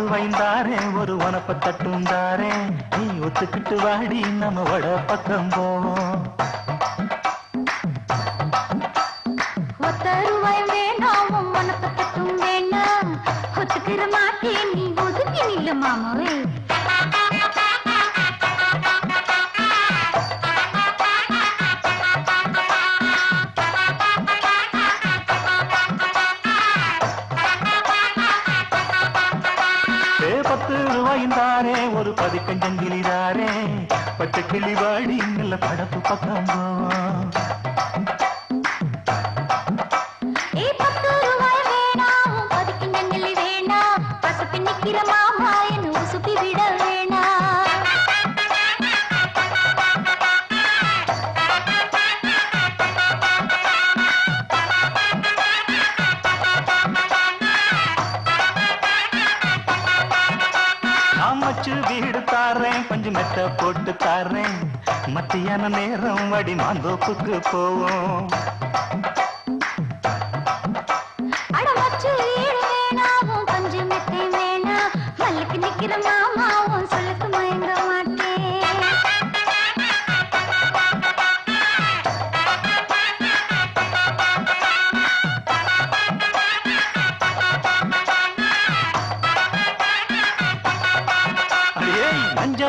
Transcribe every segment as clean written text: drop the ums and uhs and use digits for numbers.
ரூபாய்ந்தாரே ஒரு உனப்ப தட்டுந்தாரே நீ ஒத்துக்கிட்டு வாடி நம்ம வட பக்கம் போவோம். 10 ரூபாய் வேண்டாம் உனப்ப தட்டும் வேண்டாம் ஒத்துக்கிற மாட்டேன் நீ ஒதுங்கி நில்லு மாமாவே. ரூபாய்ந்தாரே ஒரு பதிக்கஞ்சங்கிலிதாரே பச்சை கிளி வாடி நல்ல படப்பு பக்கம் போவோம். 10 ரூபாய் வேணாம் பதிக்கஞ்சங்கிலி வேணாம் பசப்பி நிக்கிற மாமா என்ன உசுப்பி விட வேணாம். வீடு தாரேன் கொஞ்சம் மெத்த போட்டு தாரேன் மத்தியான நேரம் வடி மாந்தோப்புக்கு போவோம். அடமச்சு வீடு வேணாவும் கொஞ்சம் மெத்தை வேணா மல்லுக்கு நிக்கிற மாமாவும் சொல்லுக்கு மயங்க மாட்டேன்.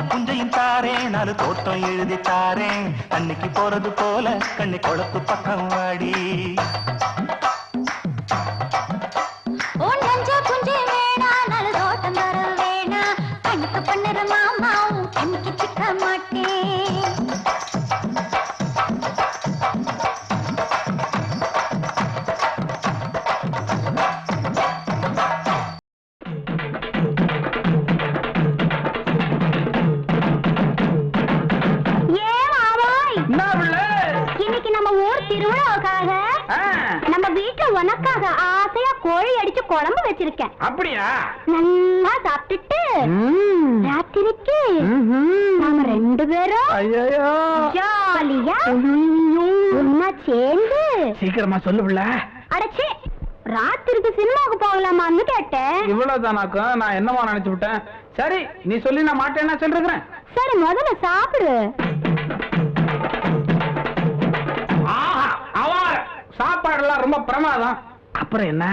புஞ்சையும் தாரேன் நாலு தோட்டம் எழுதி தாரேன் அன்னைக்கு போறது போல கண்ணி குளத்து பக்கம் வாடி. புஞ்சை வேணா நாலு தோட்டம் தர வேணா கண்ணுக்கு பண்ணுற மாமாவும் கண்ணுக்கு சிக்க மாட்டேன். உனக்காக ஆசையா கோழி அடிச்சு குழம்பு வச்சிருக்கேன். அப்படியா? நல்லா சாப்பிட்டுட்டு ராத்திரிக்கு நாம 2 பேரும் ஜாலியா ஒன்னா சேர்ந்து சீக்கிரமா சொல்லுவில்ல. அடச்சே ராத்திரிக்கு சினிமாவுக்கு போகலாமான்னு கேட்டேன். இவ்வளவுதானாக்கா? நான் என்னவா நினைச்சு விட்டேன். சரி நீ சொல்லி நான் மாட்டேன்னா சொல்றேன். சரி முதல்ல சாப்பிடு. சாப்பாடுலாம் ரொம்ப பிரமாதம். அப்புறம் என்ன?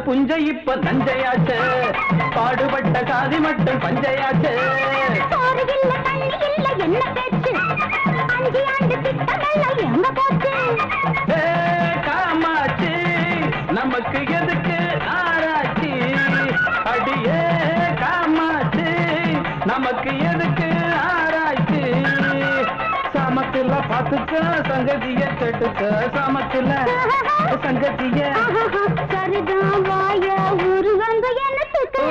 புஞ்சை இப்ப நஞ்சையாச்சு பாடுபட்ட சாதி மட்டும் பஞ்சையாச்சு. காமாச்சு நமக்கு எதுக்கு ஆராய்ச்சி அடியே காமாச்சு நமக்கு எதுக்கு ஆராய்ச்சி. சமத்துல பாத்துக்க சங்கதிய கேட்டுக்க சமத்துல சங்கதிய சரிதான் வாய உருவங்க எனக்கு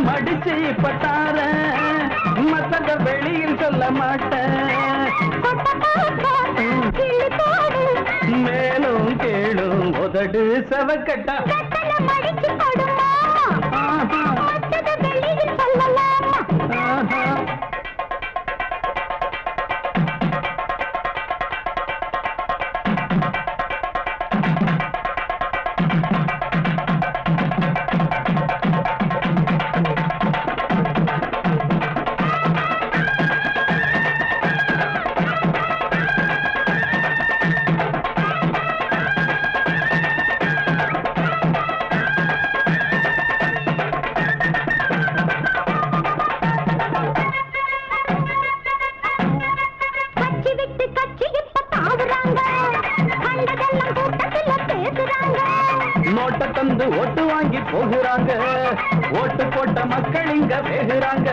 மடிச்சு பட்டார மத்தத வெளியில் சொல்ல மாட்டேன். மேலும் கேளும் உதடு செவக்கட்டா மடிச்சு கொடுமா வெளியில் சொல்லலாமா. கட்சி இப்ப தாவுறாங்க கண்டதெல்லாம் கூட்டத்துல பேசுறாங்க நோட்டை தந்து ஓட்டு வாங்கி போகிறாங்க ஓட்டு போட்ட மக்கள் இங்க வேகுறாங்க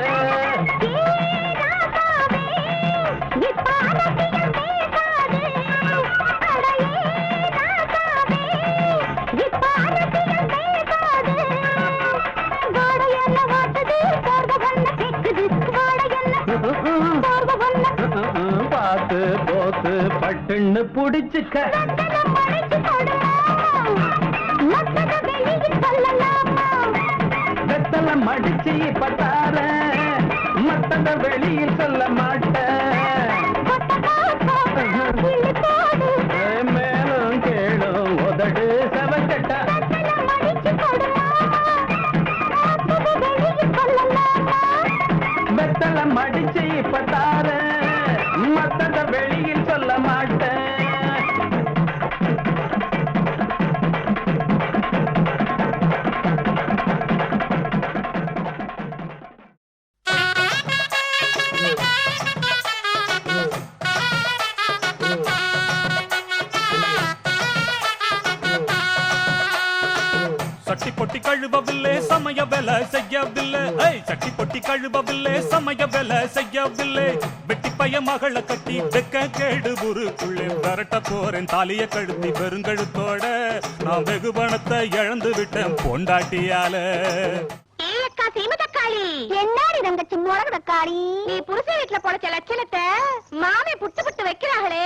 பாத்து போத்து பட்டுன்னு புடிச்சுக்க வெத்தல மடிச்சு பட்டார மத்தத வெளியில் சொல்ல மாட்டேன் மேலும் கேளும் உதடு செவக்கட்ட வெத்தல மடிச்சு பட்டார மத்தத வெளியில் சொல்ல மாட்டேன் சட்டி பொட்டி கழுவவில்லை சமய வேலை செய்யவில்லை சட்டி பொட்டி கழுவவில்லை சமய வேலை செய்யவில்லை வெட்டி பைய மகளை கட்டி வெக்க கேடு ஊருக்குள்ளே விரட்ட போறேன் தாலிய கழுத்தி பெருங்கழுத்தோட நான் வெகு பணத்தை இழந்து விட்டேன் பொண்டாட்டியால என்னடி தங்கச்சி முறகு தக்காளி நீ புருஷ வீட்டுல பொழைச்ச லட்சணத்தை மாமே புட்டு புட்டு வைக்கிறாங்களே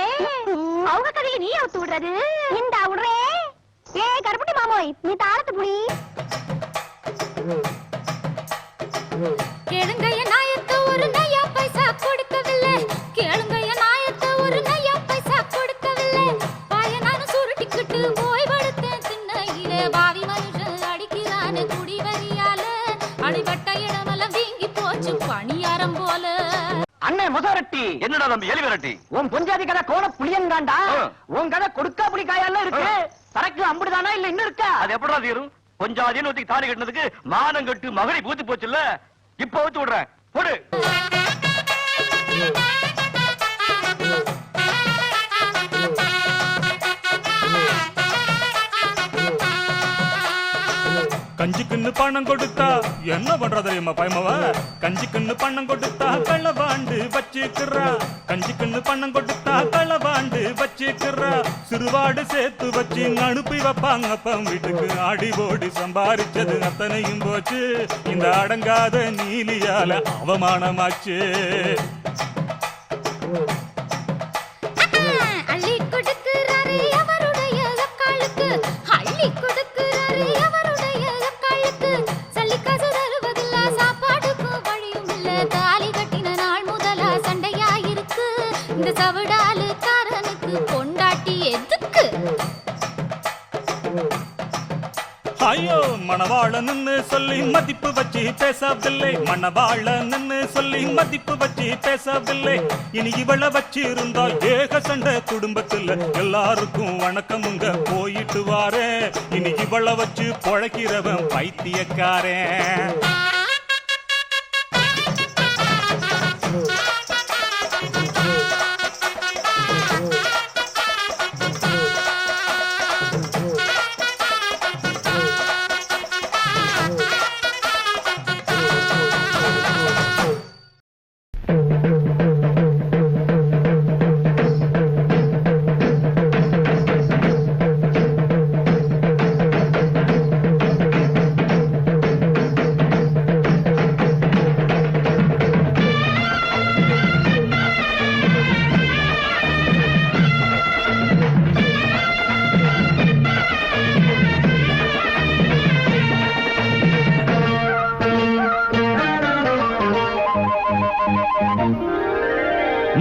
அவங்க கதையை நீ அவுத்து விடுறது இந்த விடுறே ஏ கருப்பட்டி மாமோய் நீ தாளத்து புடி கேளுங்கைய நாயத்து ஒரு நையா பைசா கொடுக்கவில்லை கேளுங்கைய நாயத்து ஒரு நையா பைசா கொடுக்கவில்லை பாய நானும் சுருட்டிக்கிட்டு ஓய்வெடுத்தேன் திண்ணையிலே பாவி மனுஷன் அடிக்கிறானு குடி வரியால அடிபட்ட இடமெல்லாம் வீங்கி போச்சு பணியாரம் போல அண்ணே மொசரட்டி என்னடா தம்பி எலி விரட்டி உன் பொஞ்சாதி கதை கோண புளியங்காண்டா உன் கதை கொடுக்கா புளி காயெல்லாம் இருக்கு சரக்கு அம்புடுதானா இல்ல இன்னும் இருக்கா அது எப்படா தீரும் பொஞ்சாதின்னு ஒருத்தி தாலி கட்டினதுக்கு மானம் கட்டு மகனை பூத்து போச்சுல்ல இப்ப வச்சு விடுறேன் போடு கஞ்சிக்குன்னு பணம் கொடுத்தா என்ன பண்றா தெரியுமா பயமவ கஞ்சிக்குன்னு பணம் கொடுத்தா களவாண்டு வச்சுக்கிறா கஞ்சிக்குன்னு பணம் கொடுத்தா களவாண்டு வச்சுக்கிறா சிறுவாடு சேர்த்து வச்சு அனுப்பி வைப்பாங்க அப்பம் வீட்டுக்கு ஆடி ஓடி சம்பாரிச்சது அத்தனையும் போச்சு இந்த அடங்காத நீலியால அவமானமாச்சு அள்ளி கொடுக்கிறாரு அவருடைய அக்காளுக்கு அள்ளி கொடுக்கிறாரு அவருடைய அக்காளுக்கு சல்லிக்காசு தருவதில்ல சாப்பாடுக்கும் வழியும் இல்ல தாலி கட்டின நாள் முதலா சண்டையாயிருக்கு இந்த சவடாலு காரனுக்கு பொண்டாட்டி எதுக்கு ஐயோ மணவாளன்னு சொல்லி மதிப்பு வச்சு பேசவில்லை மணவாளன்னு சொல்லி மதிப்பு வச்சு பேசவில்லை இனி இவளை வச்சு இருந்தா ஏக சண்டை குடும்பத்துல எல்லாருக்கும் வணக்கமுங்க போயிட்டு வாரே இனி இவளை வச்சு பொழைக்கிறவன் பைத்தியக்காரன்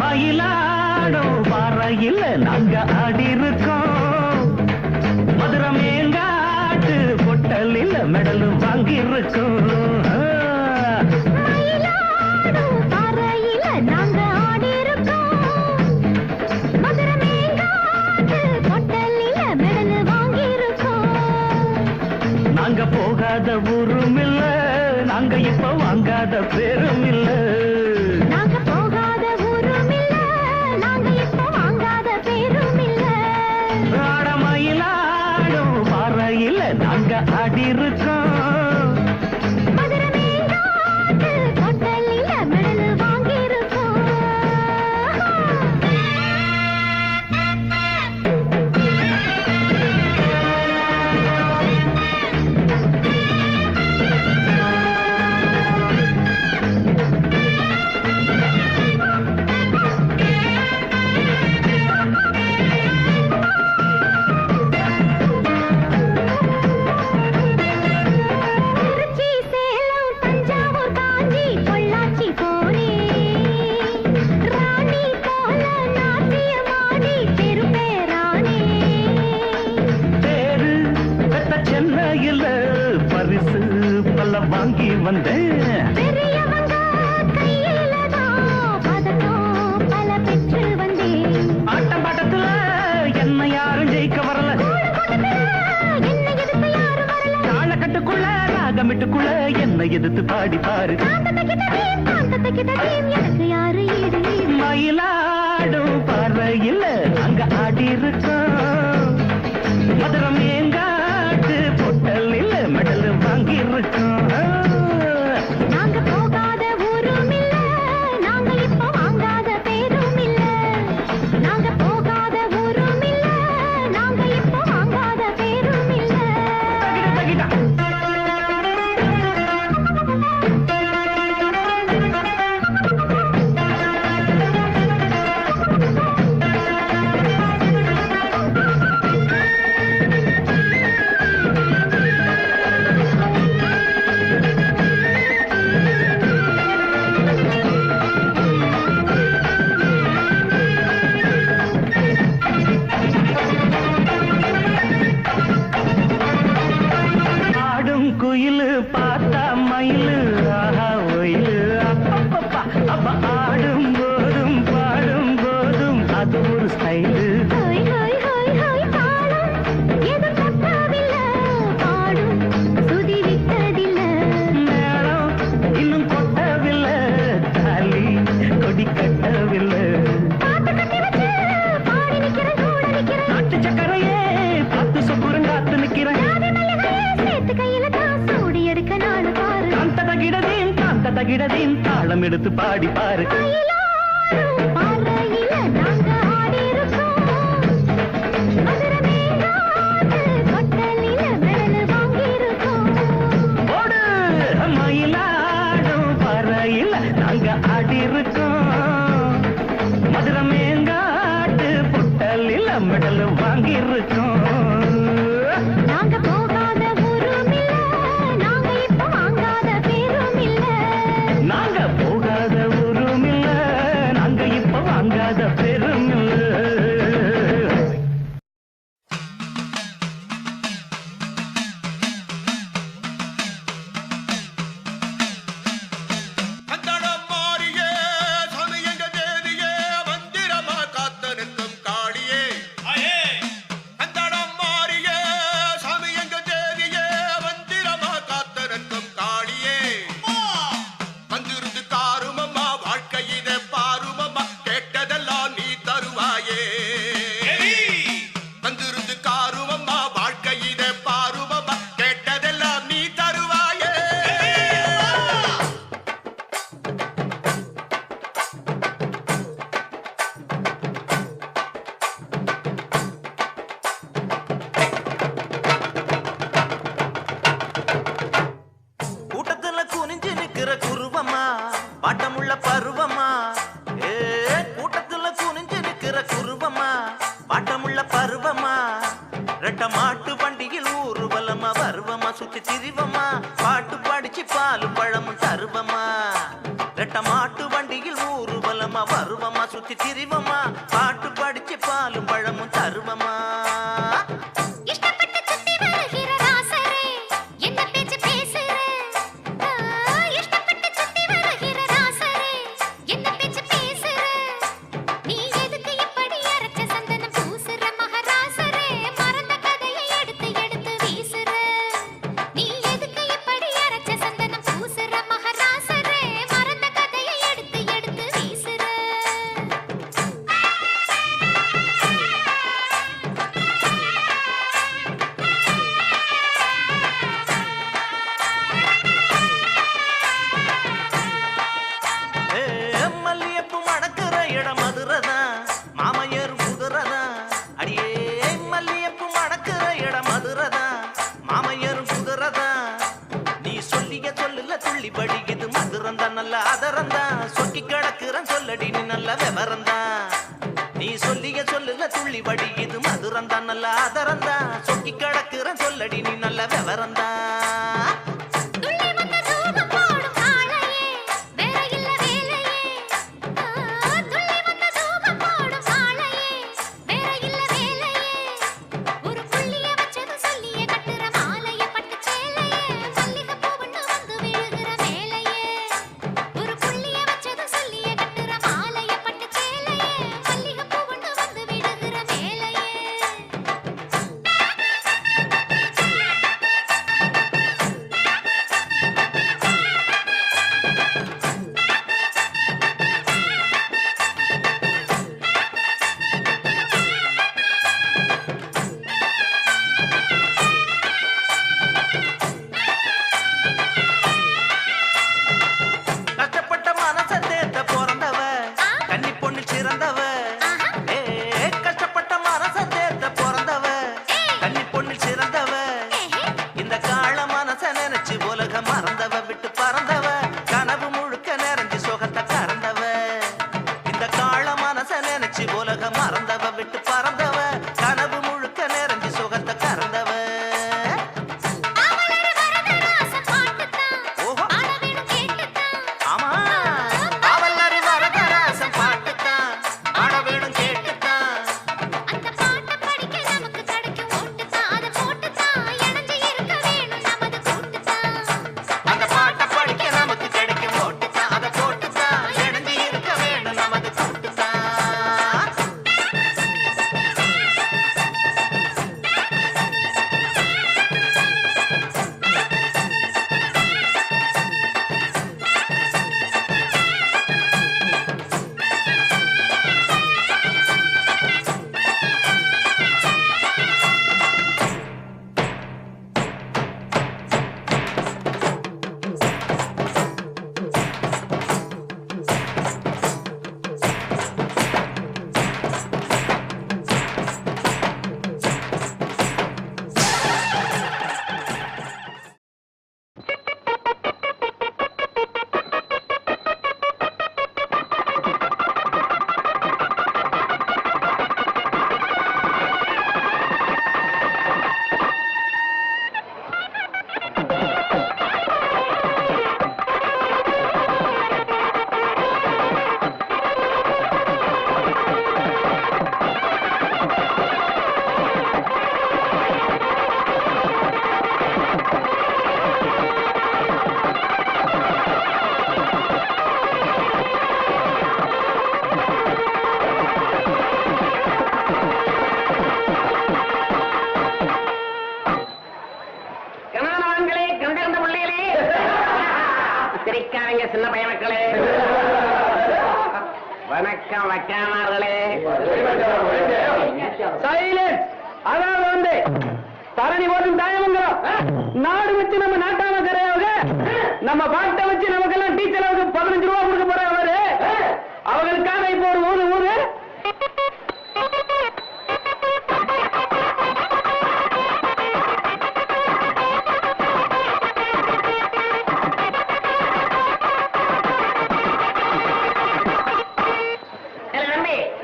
மயிலாடும் பாறையில் நாங்க ஆடி இருக்கோம் மதுரை மேங்காட்டு பொட்டலில் மெடல் வாங்கி இருக்கோம் நாங்க போகாத ஊரும் இல்ல நாங்க இப்ப வாங்காத பேரும் இல்ல நாங்க போகாத ஊரும் இல்ல நாங்க இப்ப வாங்க வந்தேன். பெரியவங்க கையிலதான் பதக்கம் பல பெற்று வந்தேன். ஆட்டம் பாட்டத்துல என்ன யாரும் ஜெயிக்க வரல. என்ன எதிர்த்து யாரும் வரல. தாளக்கட்டுக்குள்ள ராகமிட்டுக்குள்ள என்ன எதிர்த்து பாடி பாரு. எனக்கு யாரு ஈடு ஈடு. மயிலாடும் பார்வையில் அங்க ஆடி இருக்கோம். மதுரம் எங்காட்டு பொட்டல் இல்ல மெடல் வாங்கி இருக்கோம். நாங்க போகாத ஊரும் இல்ல, நாங்க இப்ப வாங்காத பேரும் இல்ல. நாங்க போகாத ஊரும் இல்ல, நாங்க இப்ப வாங்காத பேரும் இல்ல. தகிட, தகிட. ஆடும் குயிலு பார்த்தா மயிலு ஆஹா ஒயிலு அப்பப்பப்பா. அப்ப ஆடும் போதும் பாடும் போதும் அது ஒரு ஸ்டைலு. ஹோய் ஹோய் ஹோய் ஹோய் பாடும் எது தப்பவில்ல, பாடும் சுதி விட்டதில்ல. மேளம் இன்னும் கொட்டவில்லை, தாலி கொடி கட்டவில்லை. பாட்டு கட்டி வச்சு பாடி நிக்கிறேன், கூட நிக்கிறேன். நாட்டு சக்கரையே பார்த்து சொக்குறங்காத்து நிக்கிறேன். ஜாதி மல்லிகையே சேர்த்து கையில தான் சூடி எடுக்க நாடு பாரு. காந்த தகிடதேன் தாளம் எடுத்து பாடி பாரு. மயிலாடும் பார்வையில நாங்க ஆடி இருக்கோம். மதுரமேகாது கொட்டலில மெடல் வாங்கி இருக்கோம். ஓடு மயிலாடும் பறையில் நாங்க ஆடி இருக்கோம். மதுரமேங்காட்டு பொட்டலில் மெடல் வாங்கி இருக்கோம். நாங்க போகாத ஊரும் இல்ல, நாங்க இப்ப வாங்காத பேரும் இல்ல. நாங்க போகாத ஊரும் இல்ல, நாங்க இப்ப வாங்காத பெரும் இல்ல. கந்தடம் மாறியே சமயங்க தேவியே மந்திரமா காத்து நிற்கும் காளியே. கந்தடம் மாறியே சமயங்க தேவியே மந்திரமா காத்து நிற்கும் காளியே. வந்திருந்து காருமம்மா வாழ்க்கையிலே பாருமம்மா கேட்டதெல்லாம் நீ தருவாயே. வந்திருந்து காருமம்மா வாழ்க்கையிலே பாருமம்மா கேட்டதெல்லாம் நீ தருவாயே. கூட்டத்துல குனிஞ்சு நிக்கிற குருவமா பாட்டமுள்ள பருவமா. ஏ கூட்டத்துல குனிஞ்சு நிக்கிற குருவமா பாட்டமுள்ள பருவமா. ரெட்ட மாட்டு வண்டியில் ஊர்வலமா வருவமா சுத்தி திரிவமா. பாட்டு படிச்சு பாலும் பழமும் தருவமா. ரெட்ட மாட்டு வண்டியில் ஊர்வலமா வருவமா சுத்தி திரிவமா. பாட்டு படிச்சு பாலும் பழமும் தருவமா. இஷ்டப்பட்டு சுத்தி வருகிற ராசரே, என்ன பேச்சு பேசுற? இஷ்டப்பட்டு சுத்தி வருகிற ராசரே, என்ன பேச்சு பேசுற? நீ எதுக்கு இப்படி அரைச்ச சந்தனம் பூசுற மகராசரே? மறந்த கதையை எடுத்து எடுத்து வீசுற. நீ எதுக்கு இப்படி அரைச்ச சந்தனம் பூசுற மகராசரே? மறந்த கதையை எடுத்து எடுத்து வீசுற. மல்லியப்பு மணக்கிற இடம் மதுரதான் மாமையர் குதிரதான். அடியே மல்லியப்பு மணக்கிற இடம் மதுரதான் மாமையர் குதிரதான். நீ சொல்லிய சொல்லுல துள்ளி படிக்குது மதுரந்தான் நல்ல அதரந்தான். சொக்கி கிடக்குறன் சொல்லடி நீ நல்ல விவரந்தான். நீ சொல்லிய சொல்லுல துள்ளி படிக்குது மதுரந்தான் நல்ல அதரந்தான். சொக்கி கிடக்குறன் சொல்லடி நீ நல்ல விவரந்தான். துள்ளி வந்த தூபம் போடும் ஆளையே, வேற இல்ல வேலையே. துள்ளி வந்த தூபம் போடும் ஆளையே, வேற இல்ல வேலையே. ஒரு புள்ளிய வச்சது சொல்லிய கட்டுற மாலைய பட்டு சேலையே. மல்லிகை பூவுன்னு வந்து விழுகிற ராஜாமார்களே. சைலன்ஸ். அதாவது வந்து தரணி போதும் தாயமங்கலம் நாடு வச்சு நம்ம நாட்டாம கரையாவது நம்ம பாட்டை வச்சு நமக்கெல்லாம் டீச்சர் அளவுக்கு 15 ரூபா கொடுக்க போறாங்க அவரு. அவங்களுக்காக இப்போ ஒரு ஊரு ஊரு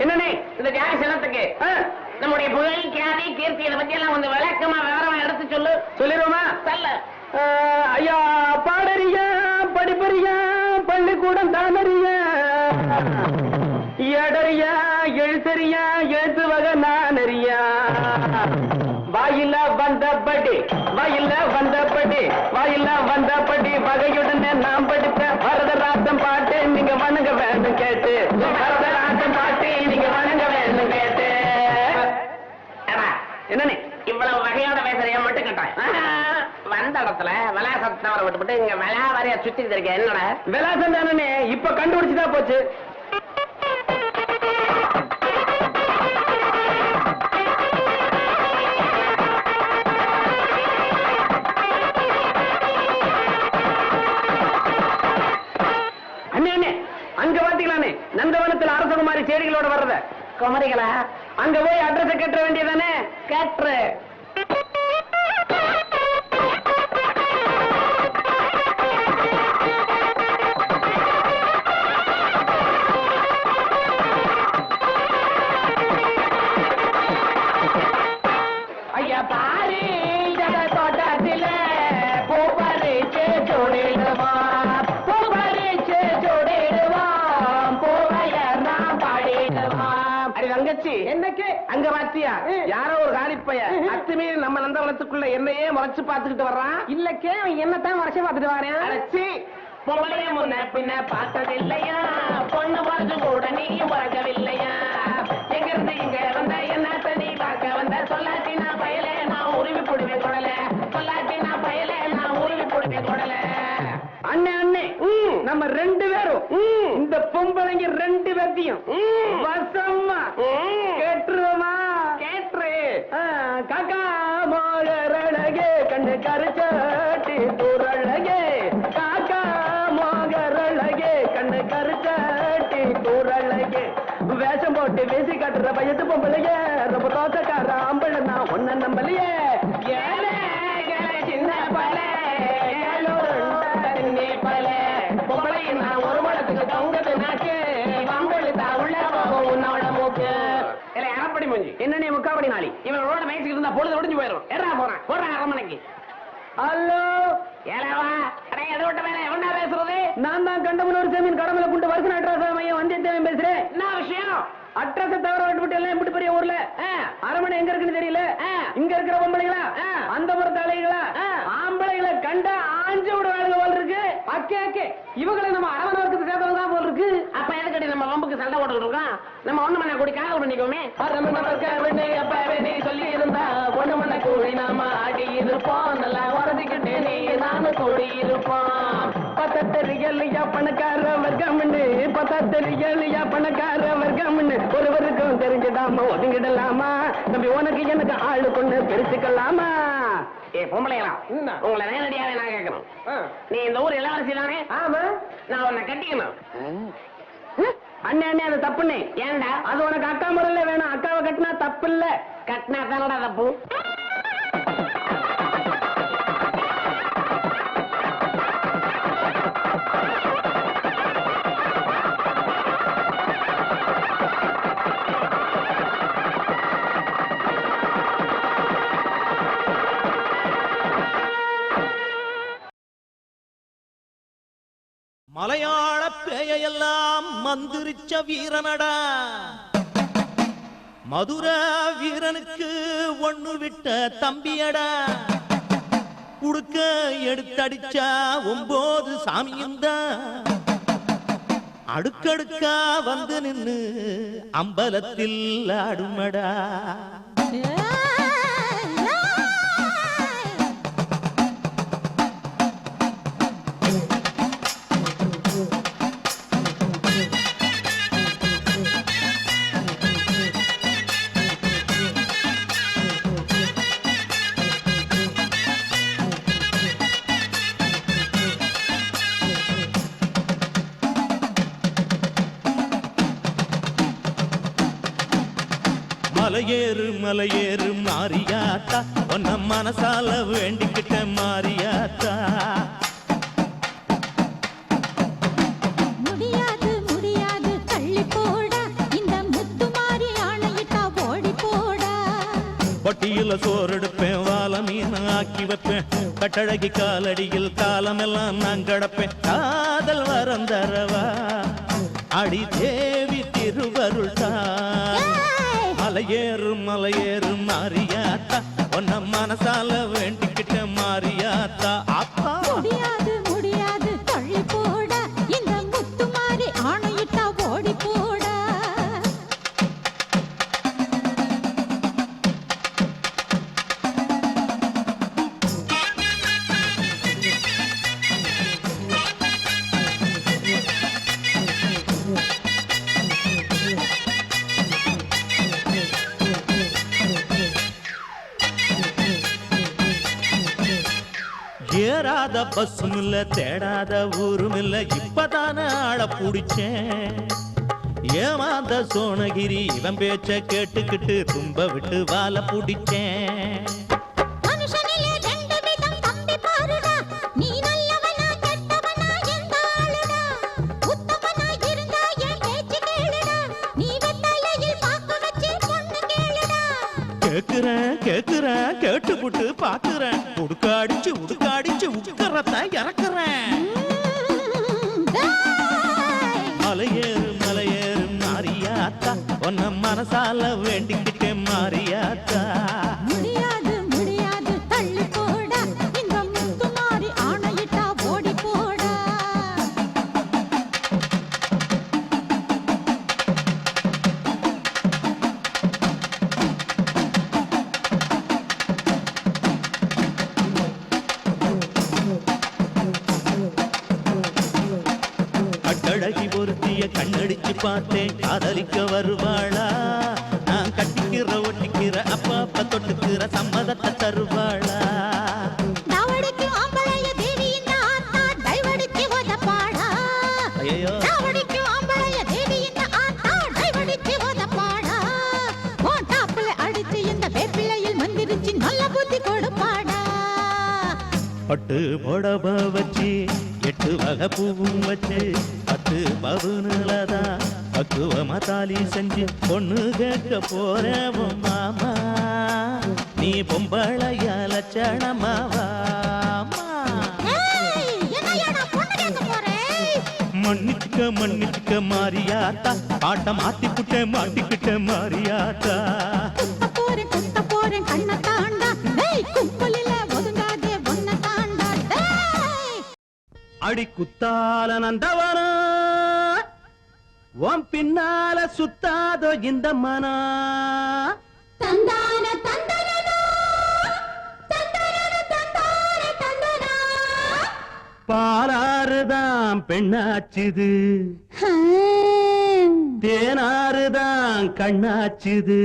என்னண்ணே இந்த தியாக சின்னத்துக்கு நம்முடைய புகழ் கியாதி கீர்த்தி இதை பத்தி எல்லாம் கொஞ்சம் விளக்கமா விவரமா எடுத்து சொல்லு. சொல்லிடுவோமா? சொல்ல ஐயா பாடறியா படிப்பறியா பள்ளிக்கூடம் தானறியா எடறியா எழுத்தறியா எழுத்து வகை நானறியா வாயில வந்தபடி வகையுடனே நாம் படித்த வரதராசம் பாட்டு நீங்க வணங்க வேண்டும் கேட்டு வரதராசம் பாட்டு நீங்க வணங்க வேண்டும் கேட்டு. என்னண்ணே இவ்வளவு வகையோட பேசுறிய மட்டும் கேட்டேன். வந்த இடத்துல விளாசத்தை தவற விட்டுவிட்டு இங்க விளா வரைய சுத்தி இருக்கேன். என்னோட விலாசம் தானே இப்ப கண்டுபிடிச்சுதான் போச்சு. அண்ணே அங்க பாத்தீங்களானே நந்தவனத்தில் அரசகுமாரி செடிகளோட வர்றத குமரிகளா அங்க போய் அட்ரஸ் கேட்ட வேண்டியதானே? கேட்டு ஐயா பாரு தோட்டத்தில பூப்பறிச்சு ஜோடிடுவான் பூவையெல்லாம் பாடிடுவான். அடி தங்கச்சி என்னக்கு அங்க பாத்தியா யாரோ ஒரு காலிப்பைய அத்துமீறி நம்ம நந்தவனத்துக்குள்ள என்னையே முறைச்சு பாத்துக்கிட்டு வர்றான். இல்லக்கே அவன் என்னத்தான் முறைச்சு பாத்துட்டு வரேன். அழைச்சி பொம்பளைய முன்ன பின்ன பார்த்ததில்லையா, பொண்ணு பார்த்து கூட நீ பார்க்கவில்லையா, எங்க இருந்து இங்க வந்த என்ன நீ பார்க்க வந்த, சொல்லாட்டி நான் பயலே நான் உருவி போடுவேன் கொடல, சொல்லாட்டி நான் பயலே நான் உருவி போடுவேன் கொடல. அண்ணே நம்ம 2 பேரும் இந்த பொம்பளைங்க 2 பேர்த்தையும் வசமா கேட்டுருவோமா? கேட்டு காக்கா மோகரழகே கண்ணு கருச்சாட்டி தூரழகே, காக்கா மோகரழகே கண்ணு கருச்சாட்டி தூரழகே, வேஷம் போட்டு வீசி காட்டுற வயது பொம்பளைய ரொம்ப தோசக்கார ஆம்பளை நான் ஒன்ன நம்பலையே. சின்ன பல பொம்பளை நான் ஒரு மடத்துக்கு தொங்குது நாக்கு, வம்பெழுத்தா உள்ள போகும் உன்னோட மூக்கு. இல்லை அறப்படி மஞ்சி என்னன்னே முக்காபடி நாளி இவனோட மேய்ச்சிக்கிட்டு இருந்தா பொழுது ஒடிஞ்சு போயிடும். எடா போறான் போடுறான் அரமனைக்கு. ஹலோ ஏலாவா அடே எதை விட்ட மேல எவனா பேசுறது? நான் தான் கண்டமனூர் சேமியின் கடமலை குண்டு வருஷ அட்ரஸ் மையம் வந்தியத்தேவன் பேசுறேன். என்ன விஷயம்? அட்ரஸ் தவிர விட்டு எல்லாம் எப்படி பெரிய ஊர்ல அரமனை எங்க இருக்குன்னு தெரியல. இங்க இருக்கிற பொம்பளைங்களா அந்த புறத்து அலைகளா ஆம்பளைகளை கண்ட ஆஞ்சு விட வேலைங்க போல் இருக்கு. அக்கே அக்கே இவங்களை நம்ம அரமனை வர்க்கத்துக்கு சேர்த்தவங்க போல் இருக்கு. அப்ப எதுக்கடி நம்ம வம்புக்கு சண்டை போட்டுக்கிட்டு இருக்கோம்? நம்ம ஒண்ணு மண்ண கூடி காக விட நிக்கோமே. நீ சொல்லி இருந்தா ஒண்ணு மண்ண கூடி நாம ஆடி இருப்போம், நல்லா உறதிக்கிட்டு நீ நானும் கூடி இருப்போம். பத்தத்தெரியலையா பணக்கார வர்க்கம்னு, பத்தத்தெரியலையா பணக்கார வர்க்கம்னு ஒருவருக்கும் தெரிஞ்சிடாம ஒதுங்கிடலாமா? தம்பி உனக்கு எனக்கு ஆளு கொண்டு பிரிச்சுக்கலாமா? ஏ பொம்பளைங்களா உங்களை நேரடியாவே நான் கேட்கணும். நீ இந்த ஊர் இளவரசி தானே? ஆமா. நான் உன்னை கட்டிக்கணும். அண்ணே அண்ணே அது தப்புண்ணே. ஏன்டா? அது உனக்கு அக்கா முறையில வேணும். அக்காவை கட்டினா தப்பு இல்ல. கட்டினா தானடா தப்பு. மலையாள பேயெல்லாம் மந்திரிச்ச வீரனடா, மதுர வீரனுக்கு ஒண்ணு விட்ட தம்பியடா, குடுக்க எடுத்தடிச்சா 9 சாமியும்தான் அடுக்கடுக்கா வந்து நின்னு அம்பலத்தில் ஆடுமடா. மலையேறு மலையேறு மாரியாத்தா உன்ன மனசால வேண்டிக்கிட்ட மாரியாத்தா முடியாது முடியாது தள்ளி போடா இந்த முத்துமாரி ஆணையிட்டா ஓடி போடா பட்டியில சோறெடுப்பேன் வாழ மீன் ஆக்கி வைப்பேன் கட்டழகி காலடியில் காலமெல்லாம் நான் கடப்பேன் காதல் வரம் தரவா அடி தேவி திருவருள் மலையேறு மலையேறு மாரியாத்தா உன்ன மனசால வேண்டிக்கிட்ட மாரியாத்தா அப்பா முடியாது முடியாது தள்ளி போடா இந்த முத்துமாரி ஆணையிட்டா ஓடி போடா ஏறாத பஸ்ஸும் இல்ல தேடாத ஊரும் இல்ல இப்பதான ஆள புடிச்சேன் ஏமாந்த சோனகிரி இவன் பேச்ச கேட்டுக்கிட்டு தும்ப விட்டு வாழ புடிச்சேன் மனுஷனிலே ரெண்டு விதம் தம்பி பாருடா நீ நல்லவனா கெட்டவனா எந்த ஆளுடா உத்தமனா இருந்தா என் பேச்சு கேளுடா நீ வெத்தலையில் பாக்கு வச்சு பொண்ணு கேளுடா கேக்குறேன் கேட்டுப்புட்டு பாக்குறேன் உடுக்காடிச்சு உட்கறத இறக்குறேன் மலையேறு மலையேறு மாரியாத்தா உன்ன மனசால வேண்டிக்கிட்டே மாரியாத்தா முடியாது முடியாது தள்ளி போடா இந்த முத்துமாரி ஆணையிட்டா ஓடி போடா கட்டழகி பொருத்திய கண்ணடிச்சு பார்த்தேன் காதலிக்க வருவாளா நான் கட்டிக்கிற ஒட்டிக்கிற அப்பா தொட்டுக்கிற சம்மதத்தை தருவாளா தாவடிக்கு ஆம்பளைய தேவி இந்த ஆத்தா டைவடிக்கு ஓதப்பாடா ஐயோ தாவடிக்கு ஆம்பளைய தேவி இந்த ஆத்தா டைவடிக்கு ஓதப்பாடா உன் டாப்புல அடிச்சு இந்த வேப்பிலையில் மந்திரிச்சு நல்ல புத்தி கொடுப்பாடா பட்டு புடவ வச்சு 8 வகை பூவும் வச்சு 10 பவுனுலதான் பக்குவமா தாலி செஞ்சு பொண்ணு கேட்க போறேன் மாமா நீ பொம்பளைய லட்சணமாவா மன்னிச்சுக்க மாரியாத்தா பாட்ட மாட்டிக்கிட்ட மாரியாத்தா குத்த போறேன் கண்ண தாண்டா கும்பலில ஒதுங்காதே ஒன்ன தாண்டா அடி குத்தால நந்தவனா உன் பின்னால சுத்தாதோ இந்த மனா தந்தான தந்தனனா தந்தனன தந்தான தந்தனா பாலாறுதான் பெண்ணாச்சுது தேனாறுதான் கண்ணாச்சுது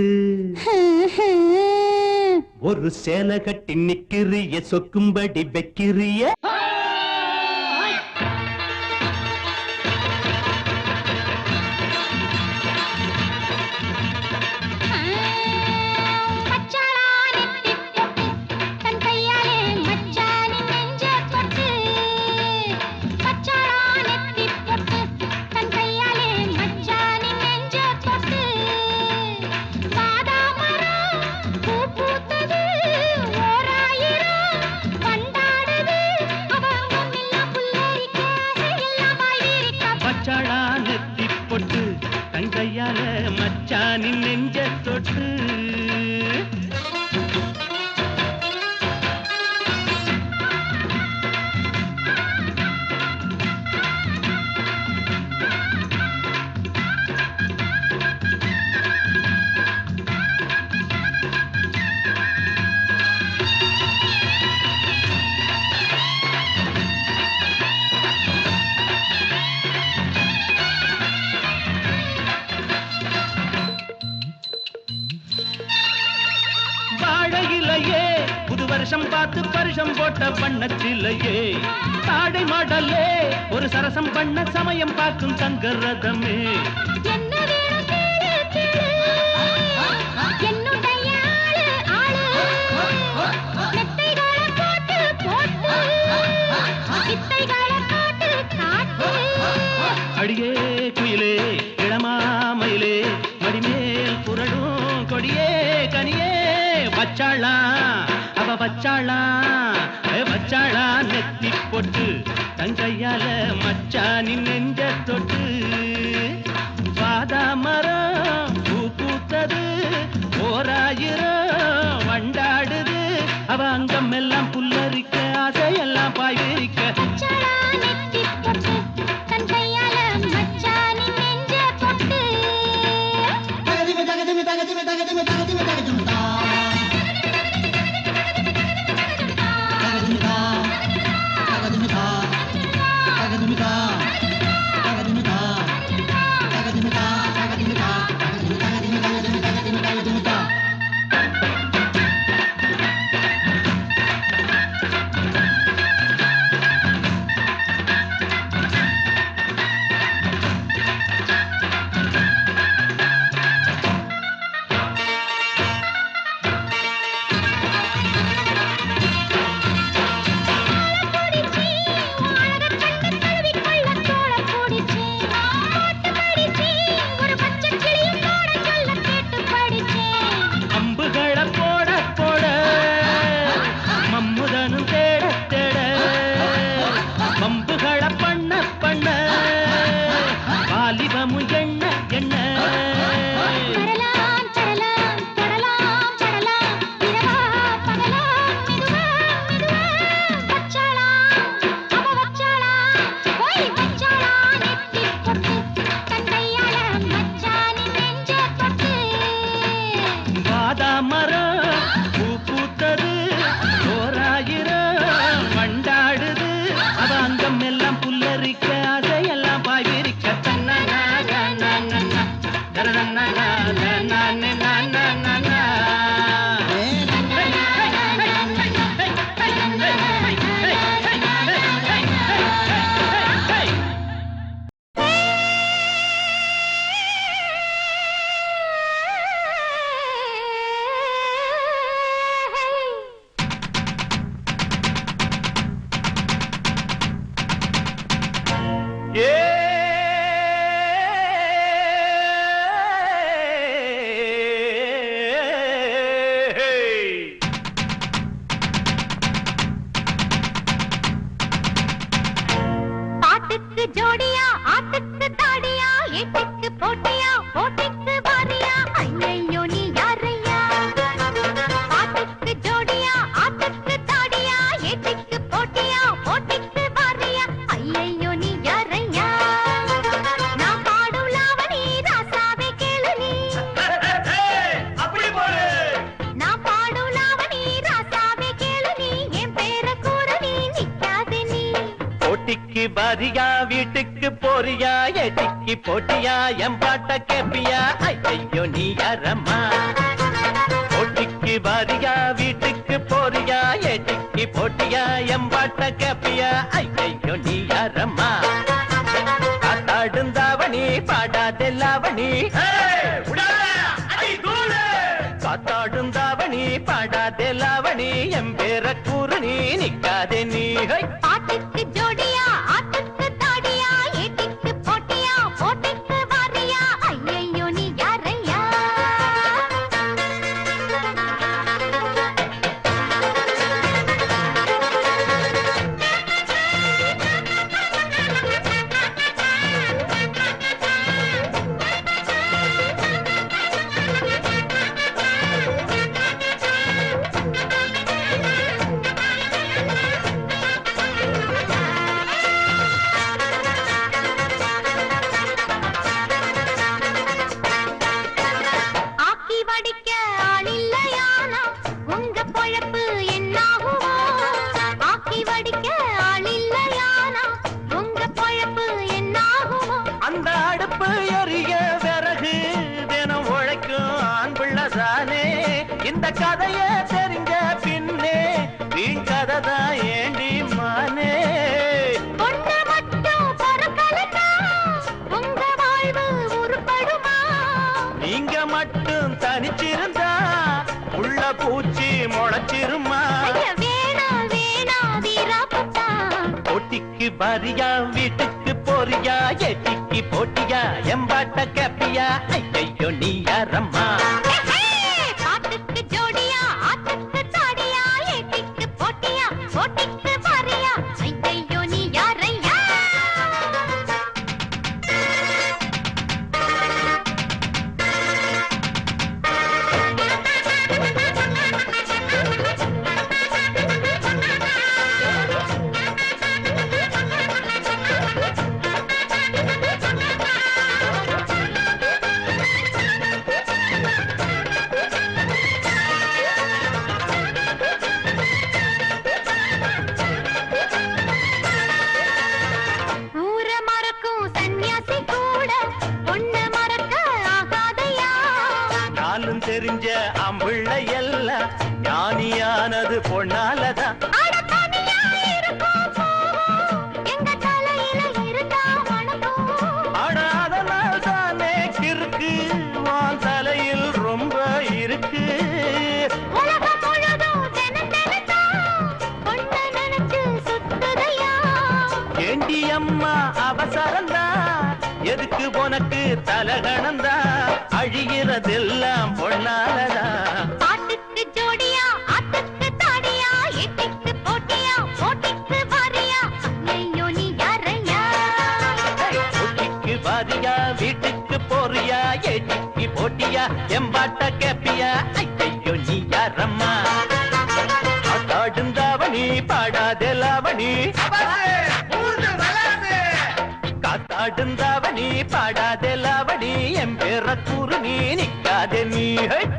ஒரு சேலை கட்டி நிக்கிறிய சொக்கும்படி வைக்கிறிய மச்சானின் நெஞ்ச தொட்டு புது வருஷம் பார்த்து பரிசம் போட்ட பண்ணச்சில்லையே தாடை மாடலே ஒரு சரசம் பண்ண சமயம் பார்க்கும் தங்க ரதமே என்ன வேணும் கேளு கேளு என்ன தனியே வச்சாளா அவ வச்சாளா வச்சாளா நெத்தி போட்டு தங்கையால மச்சானின் நெஞ்ச தொட்டு வாதா மரம் பூ பூத்தது ஓராயிரம் வண்டாடுது அவ அங்கம் எல்லாம் புல்லரிக்க ஆசையெல்லாம் பாய் விரிக்க வச்சாளா நெத்தி பொட்டு தன் கையால மச்சானின் நெஞ்ச தொட்டு பாரியா வீட்டுக்கு போறியா எட்டிக்கு போட்டியா எம்பாட்ட கேப்பியா ஐயோ நீ யாரம்மா போட்டிக்கு பாரியா வீட்டுக்கு போறியா எட்டிக்கு போட்டியா எம்பாட்ட கேப்பியா ஐயோ நீ யாரம்மா காத்தாடுந்தாவணி பாடாதெல்லாவணி காத்தாடுந்தாவணி பாடாதெல்லாவணி எம் பேர கூறு நீ நிக்காதே நீ பாட்டுக்கு ஜோடியா ஆட்டுக்கு தாடியா ஏட்டிக்கு போட்டியா போட்டிக்கு வாரியா ஐயையோ நீ யாரையா இந்த கதைய தெரிஞ்ச பின்னே வீண் கதை ஏண்டி மானே பொண்ணு மட்டும் பொறுக்கலன்னா உங்க வாழ்வு உருப்படுமா நீங்க மட்டும் தனிச்சிருந்தா உள்ள பூச்சி முளைச்சிருமா வேணா வேணா வீராப்பட்டா போட்டிக்கு பாரியா வீட்டுக்கு போறியா எட்டிக்கு போட்டியா எம்பாட்ட கேப்பியா ஐயோ நீ யாரம்மா பாட்டுக்கு பிள்ளை எல்லாம் ஞானியானது பொன்னாலதான். அட தனியா இருக்கும் போகும், எங்க தலையில இருந்தா வணக்கம். அட அதனால் தானே கிறுக்கு வான் தலையில் ரொம்ப இருக்கு. உலகம் முழுதும் தினம் தினம்தான் பொண்ணை நினைச்சு சுத்துதையா. ஏண்டி அம்மா அவசரந்தா, எதுக்கு உனக்கு தலகணந்தா, அழிகிறதெல்லாம் பொன்னாலதான். பாட்டுக்கு ஜோடியா, ஆட்டுக்கு தாடியா, எட்டிக்கு போட்டியா, போட்டிக்கு வாரியா, ஐயோ நீ யாரையா? ஊட்டிக்கு வாரியா, வீட்டுக்கு போறியா, ஏட்டிக்கு போட்டியா, எம்பாட்ட கேப்பியா, ஐயோ நீ யாரம்மா? காத்தாடுந்தாவணி பாடாதெல்லாவணி, காத்தாடுந்தாவணி பாடாதெல்லாவணி, என் பேர கூறு நீ நிக்காதே நீ.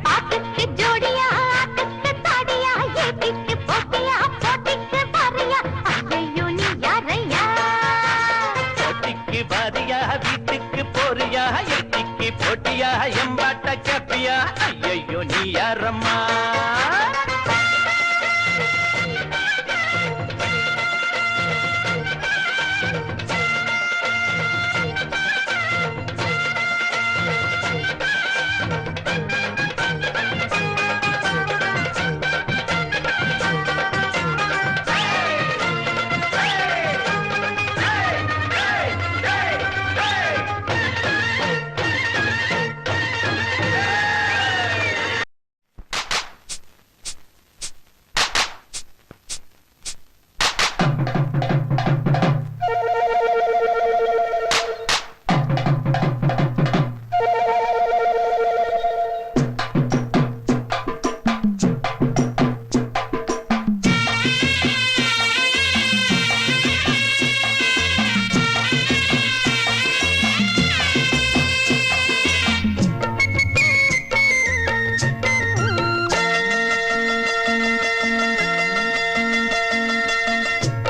பாட்டுக்கு ஜோடியா, ஆட்டுக்கு தாடியா, எட்டிக்கு போட்டியா, போட்டிக்கு வாரியா, ஐயோ நீ யாரையா? போட்டிக்கு வாரியா, வீட்டுக்கு போறியா, எட்டிக்கு போட்டியா, எம்பாட்ட கேப்பியா, ஐயோ நீ யாரம்மா?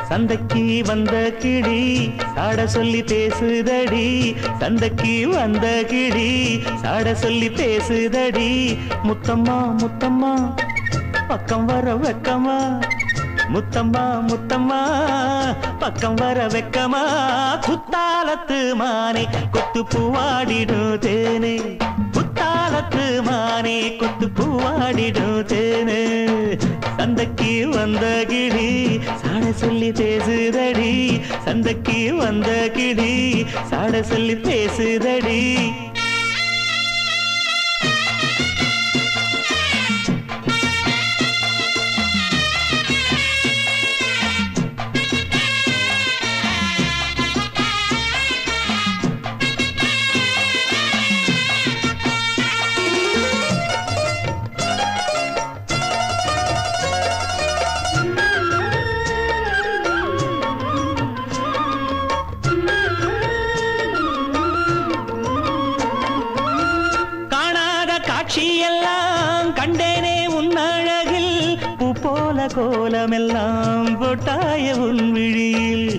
சந்தைக்கு வந்த கிளி சாட சொல்லி பேசுதடி, சந்தைக்கு வந்த கிளி சாட சொல்லி பேசுதடி. முத்தம்மா முத்தம்மா பக்கம் வர வெக்கமா, முத்தம்மா முத்தம்மா பக்கம் வர வெக்கமா. குத்தாலத்து மானே கொத்து பூவாடிடும் தேனே, குத்தாலத்து மானே கொத்து பூவாடிடும் தேனே. சந்தைக்கு வந்த கிளி சாட சொல்லி பேசுதடி, சந்தைக்கு வந்த கிளி சாட சொல்லி பேசுதடி. காட்சியெல்லாம் கண்டேனே உன்னழகில், பூ போல கோலமெல்லாம் போட்டாய உன் விழியில்.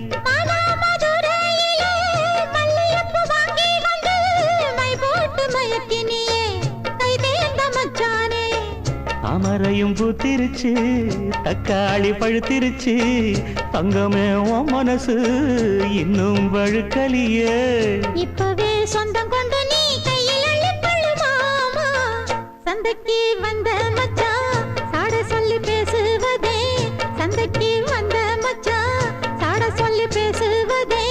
தாமரையும் பூத்திருச்சு, தக்காளி பழுத்திருச்சு, தங்கமே உன் மனசு இன்னும் வழுக்கலியே. இப்பவே சொந்தம் கொண்டு நீ கையில் அள்ளிக்கொள்ளு மாமா. சந்தைக்கு வந்த மச்சான் சாட சொல்லி பேசுவதே, சந்தைக்கு வந்த மச்சான் சாட சொல்லி பேசுவதே.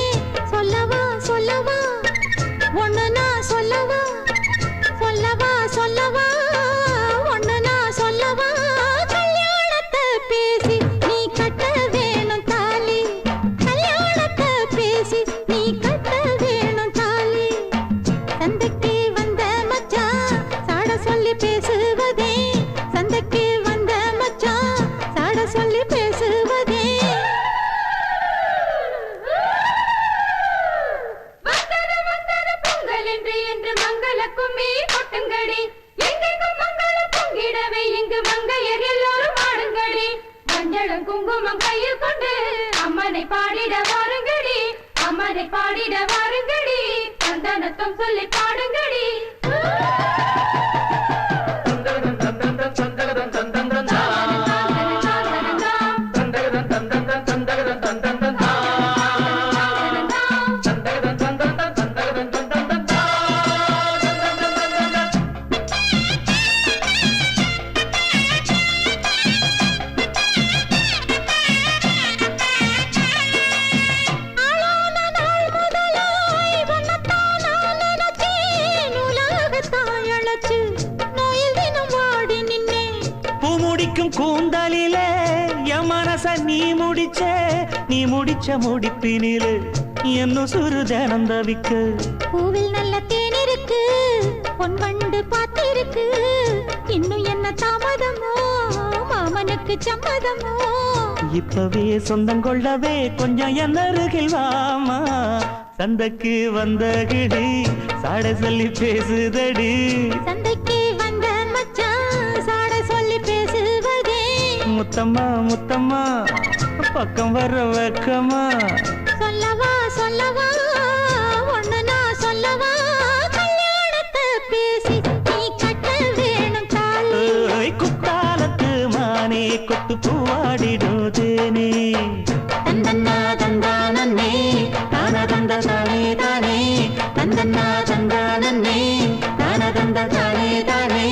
சொல்லவா சொல்லவா ஒண்ணு நான் சொல்லவா, சொல்லவா சொல்லவா ஒண்ணு நான் சொல்லவா. கல்யாணத்தை பேசி நீ கட்ட வேணும் தாலி, கல்யாணத்தை பேசி நீ கட்ட வேணும் தாலி. சந்தைக்கு வந்த மச்சான் சாட சொல்லி பேசுவதே, சந்தைக்கு வந்த மச்சான் சாட சொல்லி பேசுவதே. வந்தது வந்தது பொங்கல் என்று மங்கள கும்மி கொட்டுங்கடி, எங்கெங்கும் மங்களம் பொங்கிடவே இங்கு மங்கையர் எல்லோரும் ஆடுங்கடி. மஞ்சளும் குங்குமம் கையில் கொண்டு அம்மனை பாடிட வாருங்கடி, அம்மனை பாடிட வாருங்கடி, சந்தனத்தம் சொல்லி பாடுங்கடி. முடிக்கும் கூந்தலிலே என் மனச நீ முடிச்ச முடிப்பினிலே என்ன சுரு தினம் தவிக்க. பூவில் நல்ல தேன் இருக்கு, பொன் வண்டு பாத்திருக்கு, இன்னும் என்ன தாமதமோ மாமனுக்கு சம்மதமோ. இப்பவே சொந்தம் கொள்ளவே கொஞ்சம் என் அருகில் வாமா. சந்தைக்கு வந்த கிடி சாட சொல்லி பேசுதடி. சந்தைக்கு வந்த மச்சான் சாட சொல்லி பேசுவதே. முத்தம்மா முத்தம்மா பக்கம் வர வெக்கமா. சொல்லவா ஒண்ணு நான் சொல்லவா, கல்யாணத்தை பேசி நீ கட்ட வேணும் தாலி. குத்தாலத்து மானே கொத்து பூவாடிடும் தேனே. தந்தன்னா தந்தானே தான தந்த தானே தானே, தந்தன்னா தந்தானே தான தந்த தானே தானே.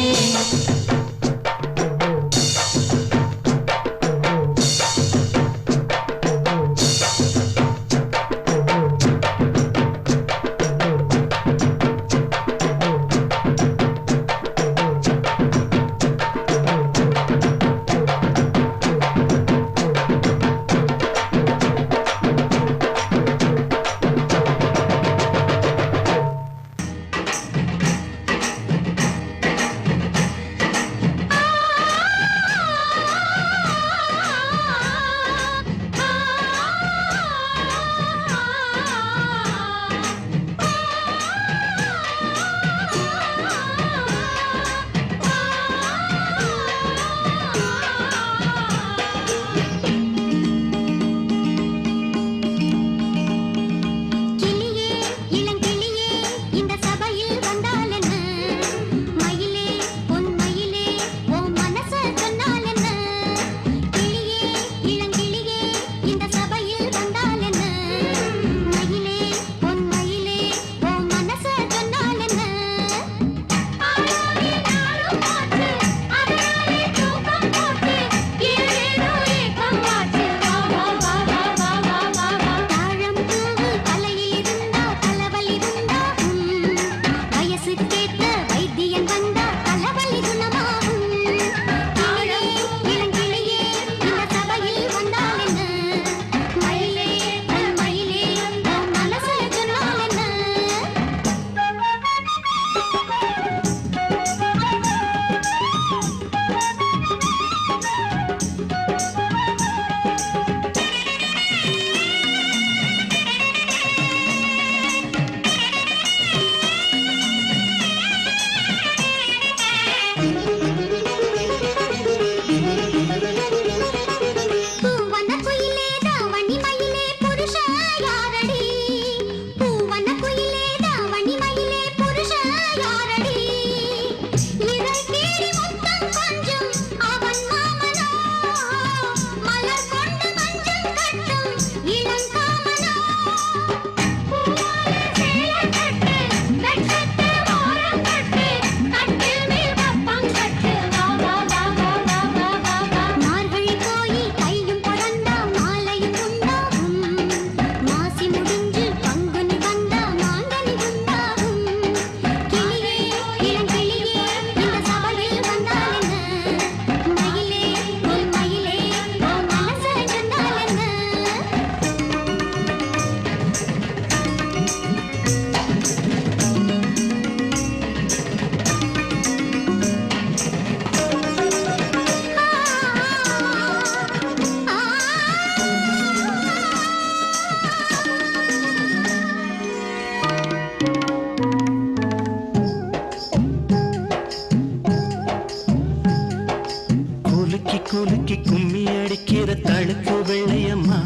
குலுக்கி கும்மி அடிக்கிற தழுக்கு வெள்ளையம்மா.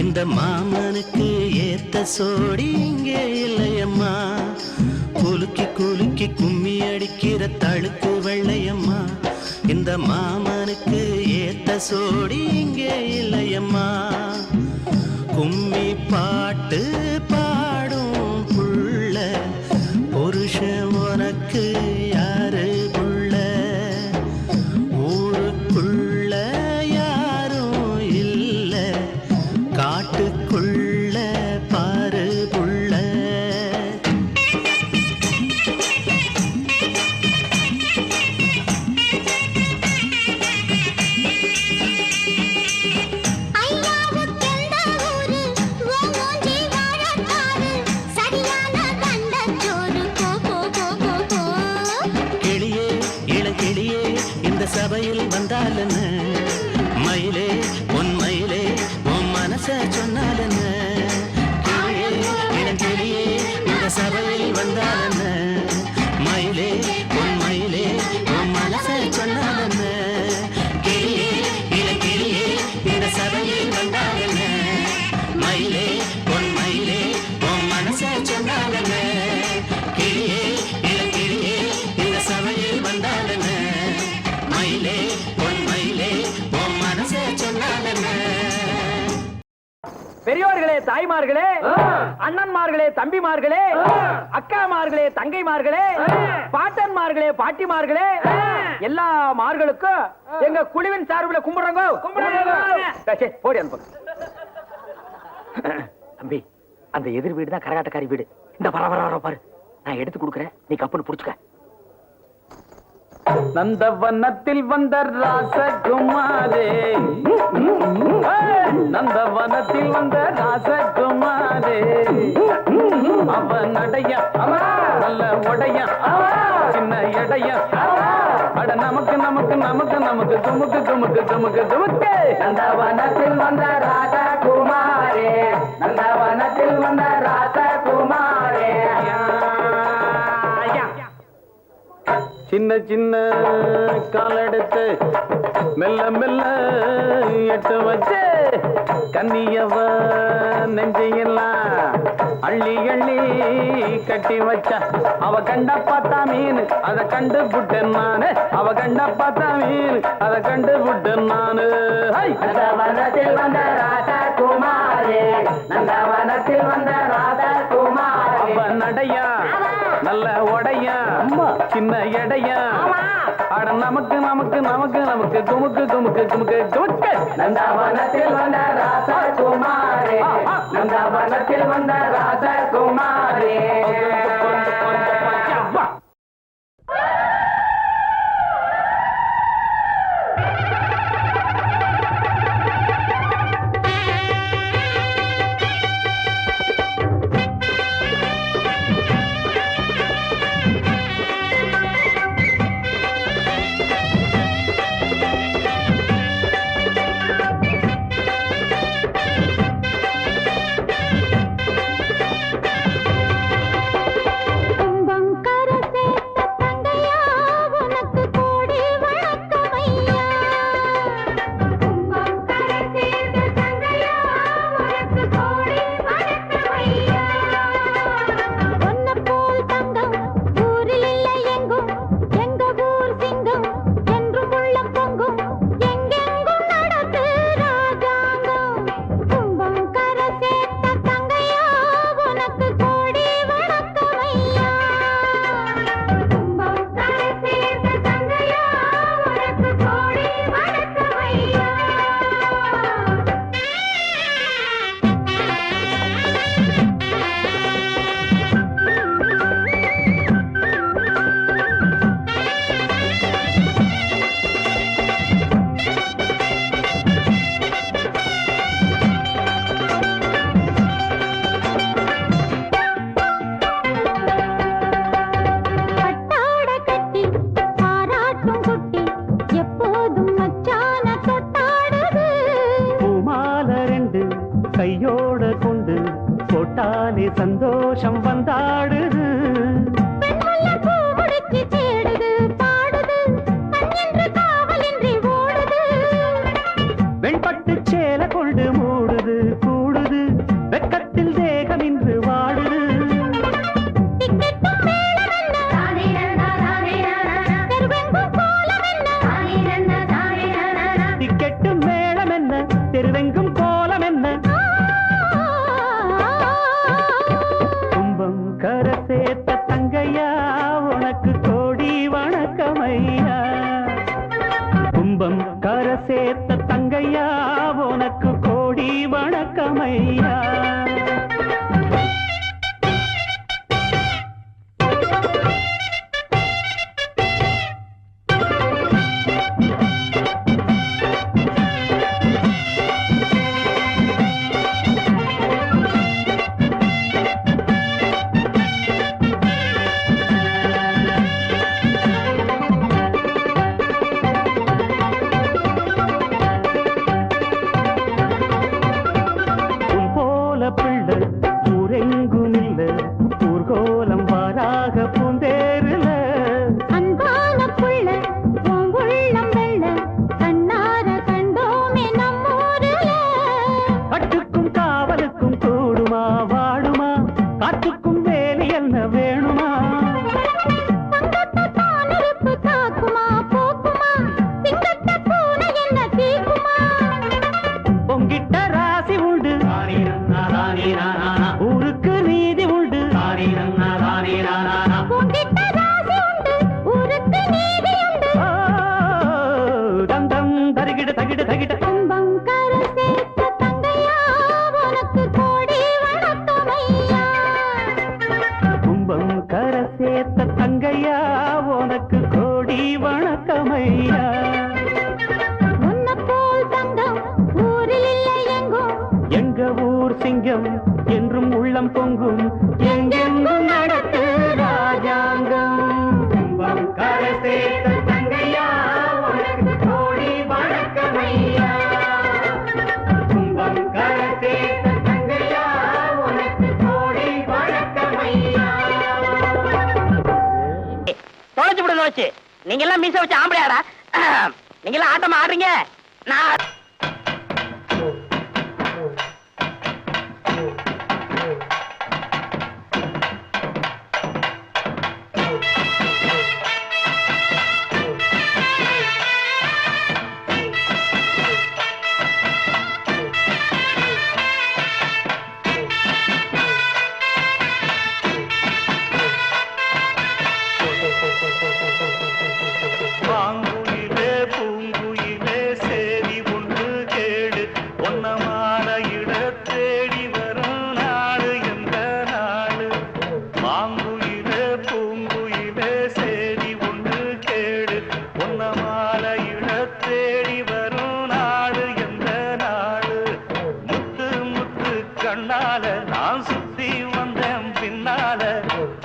இந்த மாமனுக்கு ஏத்த சோடி இங்கே இல்லையம்மா. குலுக்கி கும்மி அடிக்கிற தழுக்கு வெள்ளையம்மா. இந்த மாமனுக்கு ஏத்த சோடி இங்கே இல்லையம்மா. கும்மி பாட்டு பாடும் புள்ள புருஷன் உனக்கு யாரு புள்ள? ஊருக்குள்ள யாரும் இல்ல, காட்டுக்குள்ள பாரு புள்ள. சபையில் வந்தாலுன்னு மயிலே பொன் மயிலே உன் மனச சொன்னாலுன்னு கிளியே இளங்கிளியே இந்த சபையில் வந்தாலுன்னு மயிலே பொன் மயிலே உன் மனச சொன்னாலுன்னு கிளியே இளங்கிளியே இந்த சபையில் வந்தாலுன்னு மயிலே பொன் மயிலே உன் மனச சொன்னாலுன்னு கிளியே இளங்கிளியே இந்த சபையில் வந்தாலுன்னு மயிலே பொன் மயிலே உன் மனச சொன்னாலுன்னு. பெரியோர்களே, தாய்மார்களே, அண்ணன்மார்களே, தம்பிமார்களே, அக்காமார்களே, தங்கைமார்களே, பாட்டன்மார்களே, பாட்டிமார்களே, எல்லா மார்களுக்கும் எங்க குழுவின் சார்பில் கும்பிடுறோங்க. போடி அனுப்பு. தம்பி, அந்த எதிர் வீடு தான் கரகாட்டக்காரி வீடு. இந்த வர பாரு, நான் எடுத்து கொடுக்குறேன், நீ கப்புன்னு புடிச்சுக்க. நந்தவனத்தில் வந்த ராசகுமாரே, நந்தவனத்தில் வந்த ராசகுமாரே, அவன் அடைய நல்ல உடைய சின்ன எடைய அட நமக்கு நமக்கு நமக்கு நமக்கு துமுக்கு துமுக்கு துமுக்கு துமுக்கு. நந்தவனத்தில் வந்த ராசகுமாரே, நந்தவனத்தில் வந்த ராசகுமாரே, சின்ன சின்ன காலெடுத்து மெல்ல மெல்ல எட்டு வச்சு கன்னியவ நெஞ்சையெல்லாம் அள்ளி அள்ளி கட்டி வச்சா அவ கண்ட பார்த்தா மீன் அத கண்டு புட்டேன் நானு, அவ கண்ட பார்த்தா மீன் அத கண்டு புட்டேன் நானு. நந்தவனத்தில் வந்த ராசகுமாரே, நந்தவனத்தில் வந்த ராசகுமாரே, அவ நடையா நல்ல உடையா சின்ன எடையா அட நமக்கு நமக்கு நமக்கு நமக்கு குமுக்கு குமுக்கு குமுக்கு குமுக்கு. நந்தவனத்தில் வந்த ராசகுமாரே, நந்தவனத்தில் வந்த ராசகுமாரே. சந்தோஷம் வந்தாடுது. வெண்பட்டு சேல கொண்டு மூடுது கூடுது வெக்கத்தில் தேகமின்று வாடுது. டிக்கெட்டும் மேளம் என்ன தெருவெங்கும் கோலம் என்ன கும்பம் கரை சேர்த்த தங்கையா உனக்கு கோடி வணக்கமையா. கும்பம் கரை சேர்த்த தங்கையா உனக்கு கோடி வணக்கமையா. தகிட தகிட கும்பங்கரை சேர்த்த தங்கையா உனக்கு கோடி வணக்கமையா. கும்பம் கரை சேர்த்த தங்கையா உனக்கு கோடி வணக்கமையா. உன்னை போல் தங்கம் ஊரில் இல்லை எங்கும், எங்க ஊர் சிங்கம் என்றும் உள்ளம் பொங்கும், எங்கெங்கும் நடத்து ராஜாங்கம். கும்பம் கரை சேர்த்த தங்கையா உனக்கு கோடி வணக்கமையா. கும்பம் கரை சேர்த்த தங்கையா உனக்கு கோடி வணக்கமையா. தொலைச்சு விடு நோச்சு. நீங்க எல்லாம் மீச வச்சு ஆம்பளையாடா? நீங்க எல்லாம் ஆட்டமா ஆடுறீங்க. நான் பாங்குயிலே பூங்குயிலே சேரி ஒன்று கேடு, ஒன்னமான இட தேடி வரும் நாடு எந்த நாடு. பாங்குயிலே பூங்குயிலே சேரி ஒன்று கேடு, ஒன்னமான இட தேடி வரும் நாடு எந்த நாடு. முத்து முத்து கண்ணால நான் சுத்தி வந்தேன் பின்னால.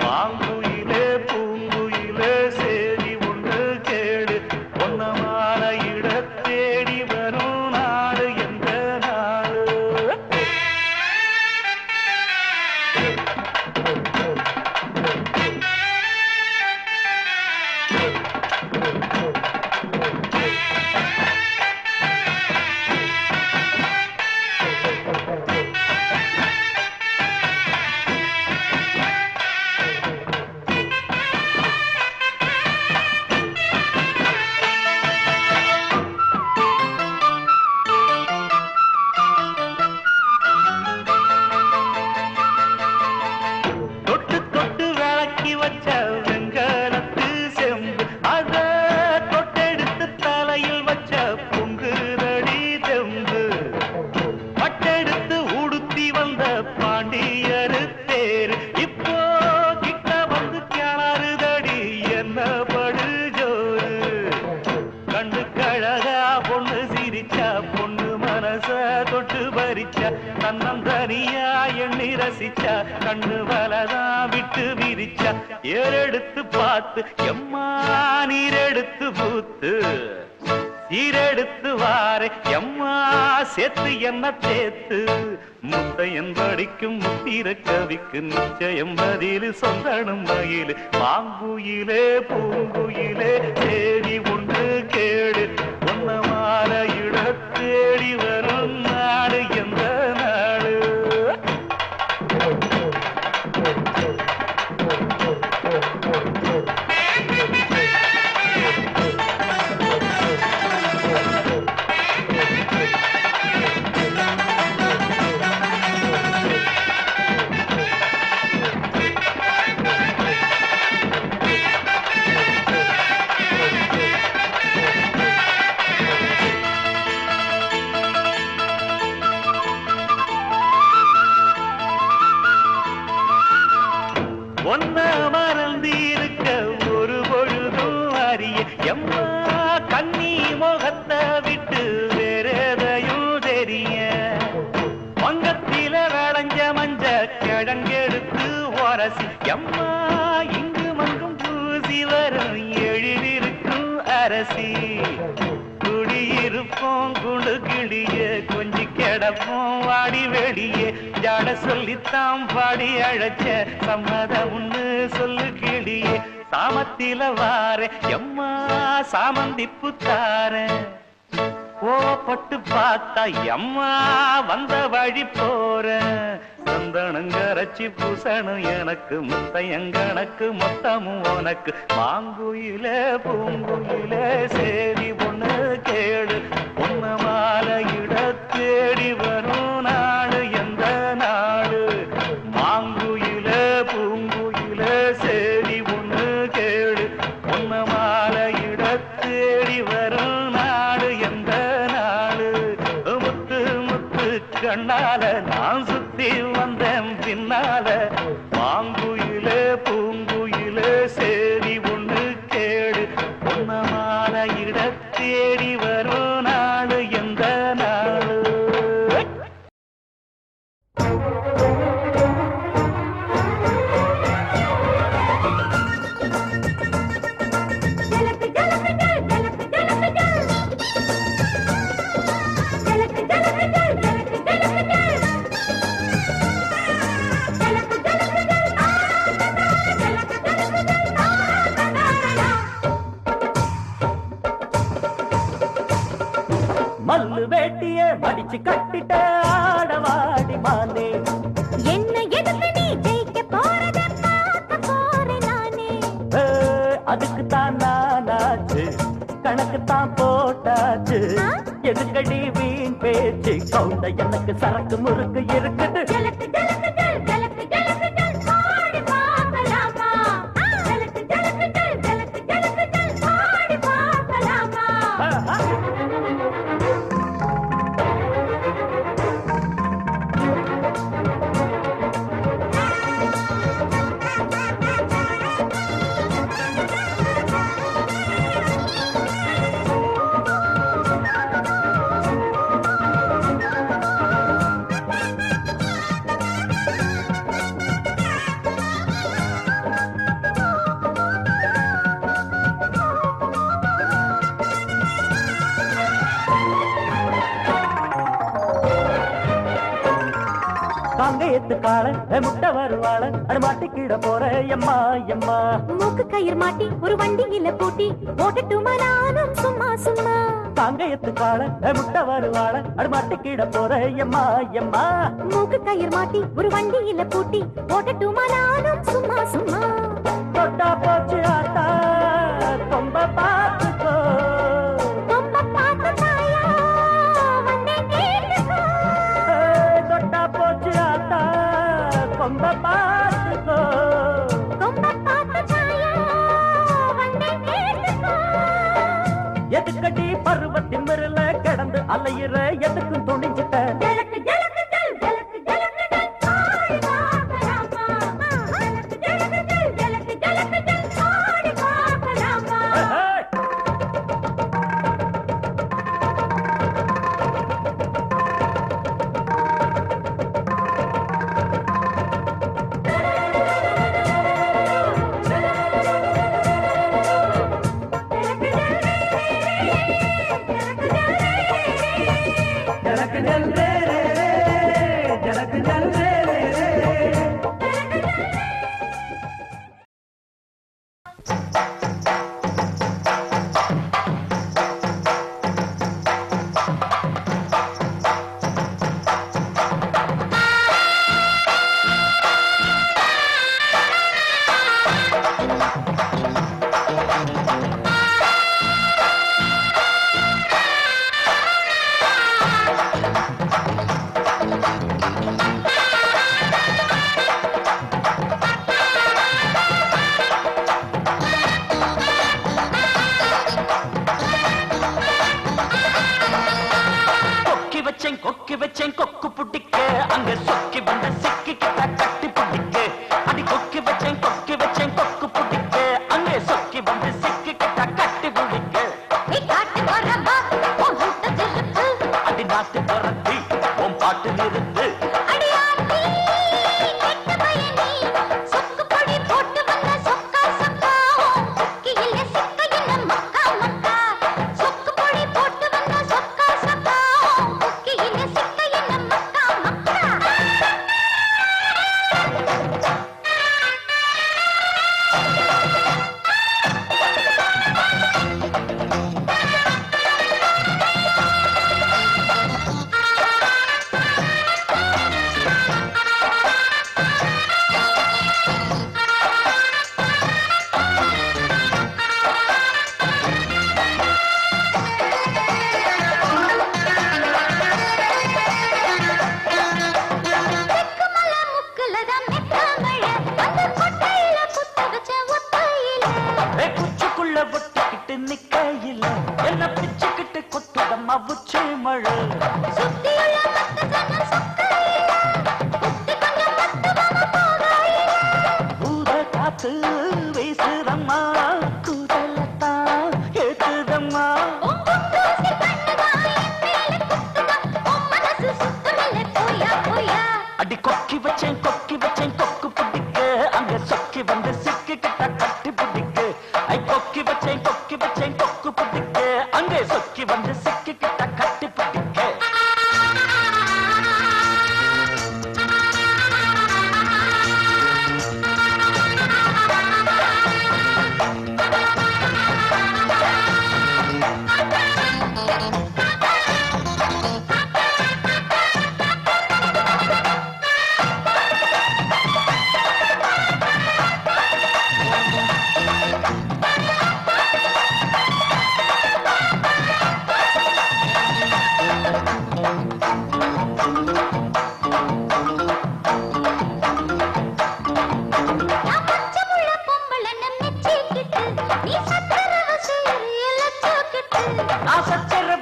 பாங்குயிலே பூங்குயிலே சேரி ஒன்று கேடு, ஒன்னமான இட தேடி வரும் நாடு எந்த நாடு. தொட்டு தொட்டு விளக்கி வச்ச வெங்கலத்து செம்பு, அத தொட்டெடுத்து தலையில் வச்ச பொங்குதடி தெம்பு. பட்டெடுத்து உடுத்தி வந்த பாண்டியரு தேர், இப்போ கிட்ட வந்து கிணறுதடி என்ன படு ஜோறு. கண்டு கழகா பொண்ணு சிரிச்சா, பொண்ணு மனச தொட்டு பறிச்சா, தன்னந்தனியா எண்ணி ரசிச்சா, கண்ணு வலதான் விட்டு விரிச்சா. ஏறெடுத்து பார்த்து எம்மா நீரெடுத்து பூத்து, சீரெடுத்து வாரே எம்மா சேர்த்து என்ன தேத்து. முத்தையன் படிக்கும் முத்திர கவிக்கு நிச்சயம் பதில் சொந்தனும் மயிலு. பாங்குயிலே பூங்குயிலே சேரி ஒன்று கேடு, ஒன்னமான இட தேடி வரும் நாடு எந்த நாடு. ஒன்ன மறந்திருக்க ஒரு பொழுதும் அறிய எம்மா கண்ணி முகத்தை விட்டு வேறெதையும் தெரிய. வங்கத்தில விளைஞ்ச மஞ்ச கிழங்கெடுத்து உரசி எம்மா இங்கு மங்கும் பூசி வரும் எழிலிருக்கும் அரசி. குடியிருப்போம் குண்டு கிளிய கொஞ்சி கிடப்போம் வாடி வெளியே. ஜாட சொல்லித்தான் பாடி அழைச்ச சம்மதம்னு சொல்லு கிளியே. சாமத்தில வார எம்மா சாமந்தி புத்தார, கோவப்பட்டு பார்த்தா எம்மா வந்த வழி போற. சந்தனங்கரைச்சி பூசணும் எனக்கு, முத்தையங்கணக்கு மொத்தமும் உனக்கு. மாங்குயில பூங்குயில சேரி பொண்ணு கேடு, பொண்ண மாலையிட தேடி வரும் நாடு எந்த நாடு. மாங்குயில பூங்குயில சேரி பொண்ணு கேடு, பொண்ண மாலையிட தேடி வரும் நாடு எந்த நாடு. கண்ணால நான் சுத்தி வந்தேன் பின்னால மாங்குயிலே பூங்குயிலே சேரி ஒண்ணு கேடு உன்ன மாலையிட தேடி வரும் நாடு எந்த நாடு மல்லு வேட்டிய மடிச்சு கட்டிட்ட ஆடவாடி மானே என்ன எதுக்கு நீ ஜெயிக்க போறத பார்க்க போறேன் நானே அதுக்கு தான் நானாச்சு கணக்கு தான் போட்டாச்சு எதுக்கடி வீண் பேச்சு கவுண்ட எனக்கு சரக்கு முறுக்கு இருக்குது ஜலக்கு ஜலக்கு ஜல் ஜலக்கு ஜலக்கு ஜல் பாடி பார்க்கலாமா ஜலக்கு ஜலக்கு ஜல் ஜலக்கு ஜலக்கு ஜல் பாடி பார்க்கலாமா காங்கேயத்து கால முட்டை வருவாள அது மாட்டிக்கிட போற எம்மா எம்மா மூக்கு கயிறு மாட்டி ஒரு வண்டியில பூட்டி ஓட்டட்டுமா நானும் சும்மா சும்மா காங்கேயத்து கால முட்டை வருவாள அது மாட்டிக்கிட போற எம்மா எம்மா மூக்கு கயிறு மாட்டி ஒரு வண்டியில பூட்டி ஓட்டட்டுமா நானும் சும்மா சும்மா தொட்டா போச்சு ஆத்தா கொம்ப பார்த்துக்கோ ரொம்ப பார்த்து தாயா வந்தேன் கேட்டுக்கோ தொட்டா போச்சு ஆத்தா கொம்ப பார்த்துக்கோ ரொம்ப பார்த்து தாயா வந்தேன் கேட்டுக்கோ எதுக்கடி பருவத்தின் மிருல கிடந்து அலையிற எதுக்கும் துணிஞ்சிட்ட ஜலக்கு ஜலக்கு ஜல் ஜலக்கு ஜலக்கு ஜல் பாடி பார்க்கலாமா ஜலக்கு ஜலக்கு ஜல் ஜலக்கு ஜலக்கு ஜல் பாடி பார்க்கலாமா ஜலக்கு ஜல் ரே ரே ரே, ஜலக்கு ஜல் ரே ரே ரே. கொக்கி வச்சேன் கொக்கு புட்டிக்க அங்க சொக்கி வந்து சிக்கிக்கிட்ட கட்டி புட்டிக்க அடி கொக்கி வச்சேன் கொக்கு புட்டிக்க அங்க சொக்கி வந்து சிக்கிக்கிட்ட கட்டி புட்டிக்க நீ காட்டு வரமா உன் ஊட்ட திருப்பு அடி நாட்டு துரத்தி உன் பாட்டு நிறுத்து அடியாத்தி கெட்ட பயனி சொக்கு பொடி போட்டு வந்த சொக்கா சொக்கா கொக்கியில சிக்க என்ன மக்கா மக்கா சொக்கு பொடி போட்டு வந்த சொக்கா சொக்கா கொக்கியில சிக்க என்ன மக்கா மக்கா தெக்குமலை முக்குலதான் மெத்தமழை அந்த கொட்டையில குத்த வச்ச ஒத்தையில குச்சுக்குள்ள ஒட்டிக்கிட்டு நிக்கையில என்ன பிச்சுக்கிட்டு கொத்துதம்மா உச்சி மழை சுத்தியுள்ள மத்த ஜனம் சொக்க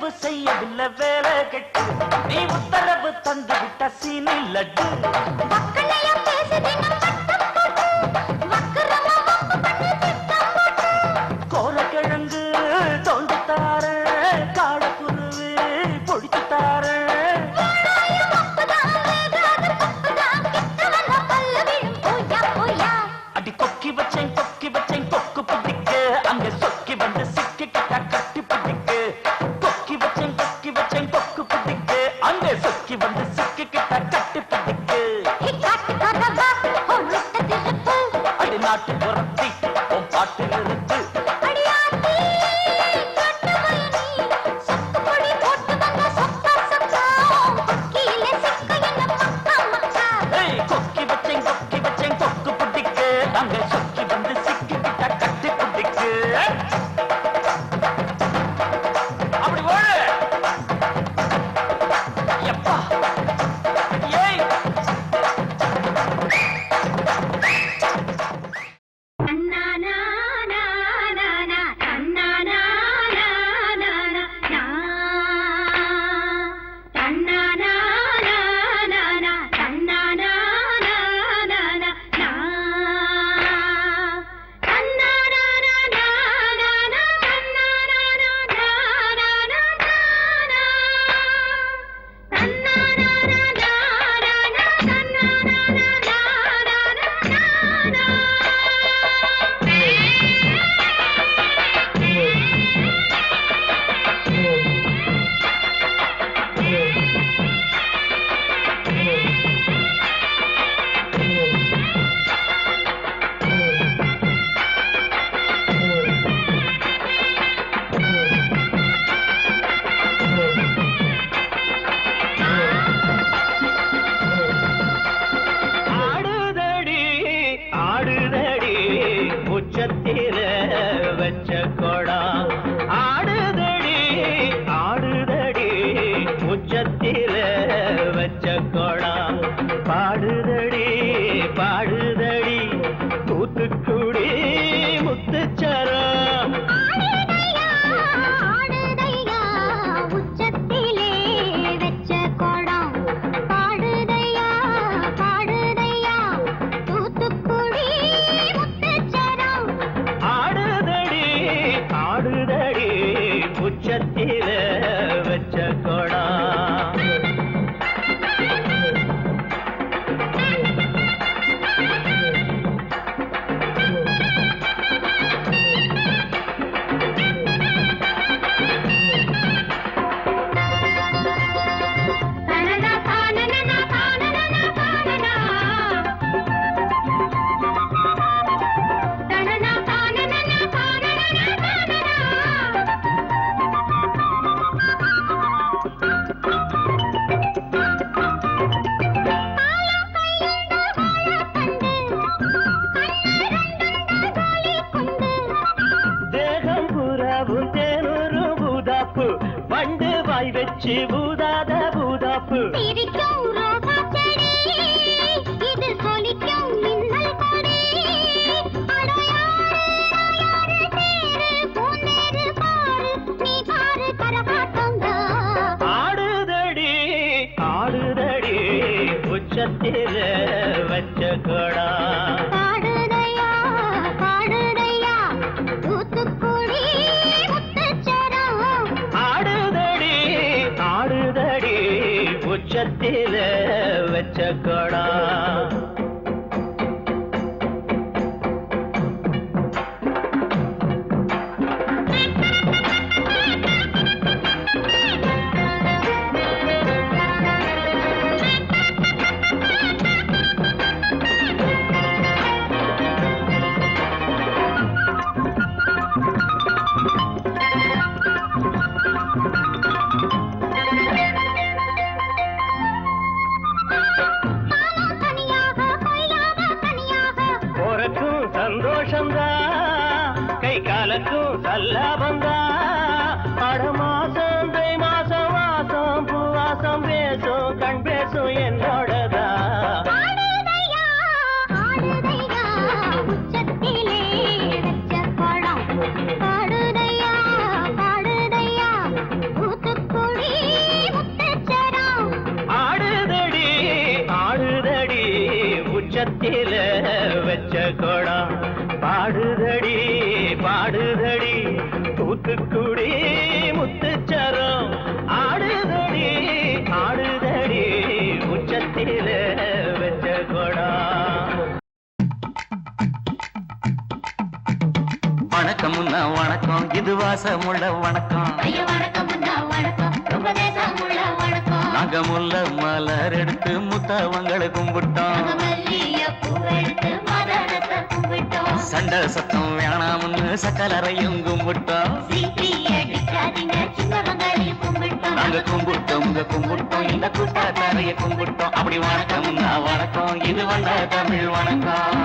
உத்தரவு செய்யவில்லை வேலை கெட்டு நீ உத்தரவு தந்து விட்ட சீனி லட்டு மக்களையும் பேசுது கோலக்கிழங்கு தோண்டி தார காடக்குருவி பொடிச்சு தார அடி கொக்கி வச்சேன் கொக்கு பிடிக்க அங்க சொக்கி வந்து சிக்கி கிட்ட கட்டி பிடிக்க கொக்கி வச்சேன் கொக்கு பிடிக்க அங்க சொக்கி வந்து சிக்கி கிட்ட கட்டி பிடிக்க அடி நாட்டு புறத்தி உன் பாட்டு நிறுத்து கொக்கி வச்சேன் கொக்கு பிடிக்க அங்க சொக்கி வந்து சிக்கி கிட்ட கட்டி பிடிக்க அப்படி ஓடு எப்பா ஏய் வச்சு பூதாத பூதாப்பு சிரிக்கும் ரோசா செடி இது சொலிக்கும் மின்னல் கொடி அடையாறு தேரு பூந்தேரு பாரு நீ பாரு கரகாட்டங்க ஆடுதடி உச்சத்தில வச்ச கொடா பாடுதையா தூத்துக்குடி முத்துச்சரம் ஆடுதடி உச்சத்தில வச்ச கொடா இது வாசமுள்ள வணக்கம் ஐயா வணக்கம் முன்னா வணக்கம் ரொம்ப நேசமுள்ள வணக்கம் நாங்க முல்ல மலர் எடுத்து முத்தவங்களை கும்பிட்டோம் நாங்க மல்லிகைப்பூ எடுத்து மதனத்தை கும்பிட்டோம் சண்டை சத்தம் வேணாம்னு சக்கலரையும் கும்பிட்டோம் சீட்டி அடிக்காதீங்க சின்னவங்களையும் கும்பிட்டோம் நாங்க கும்பிட்டோம் கும்பிட்டோம் இந்த கூட்டாத்தாரைய கும்பிட்டோம் அப்படி வணக்கம் வணக்கம் இது வந்த தமிழ் வணக்கம்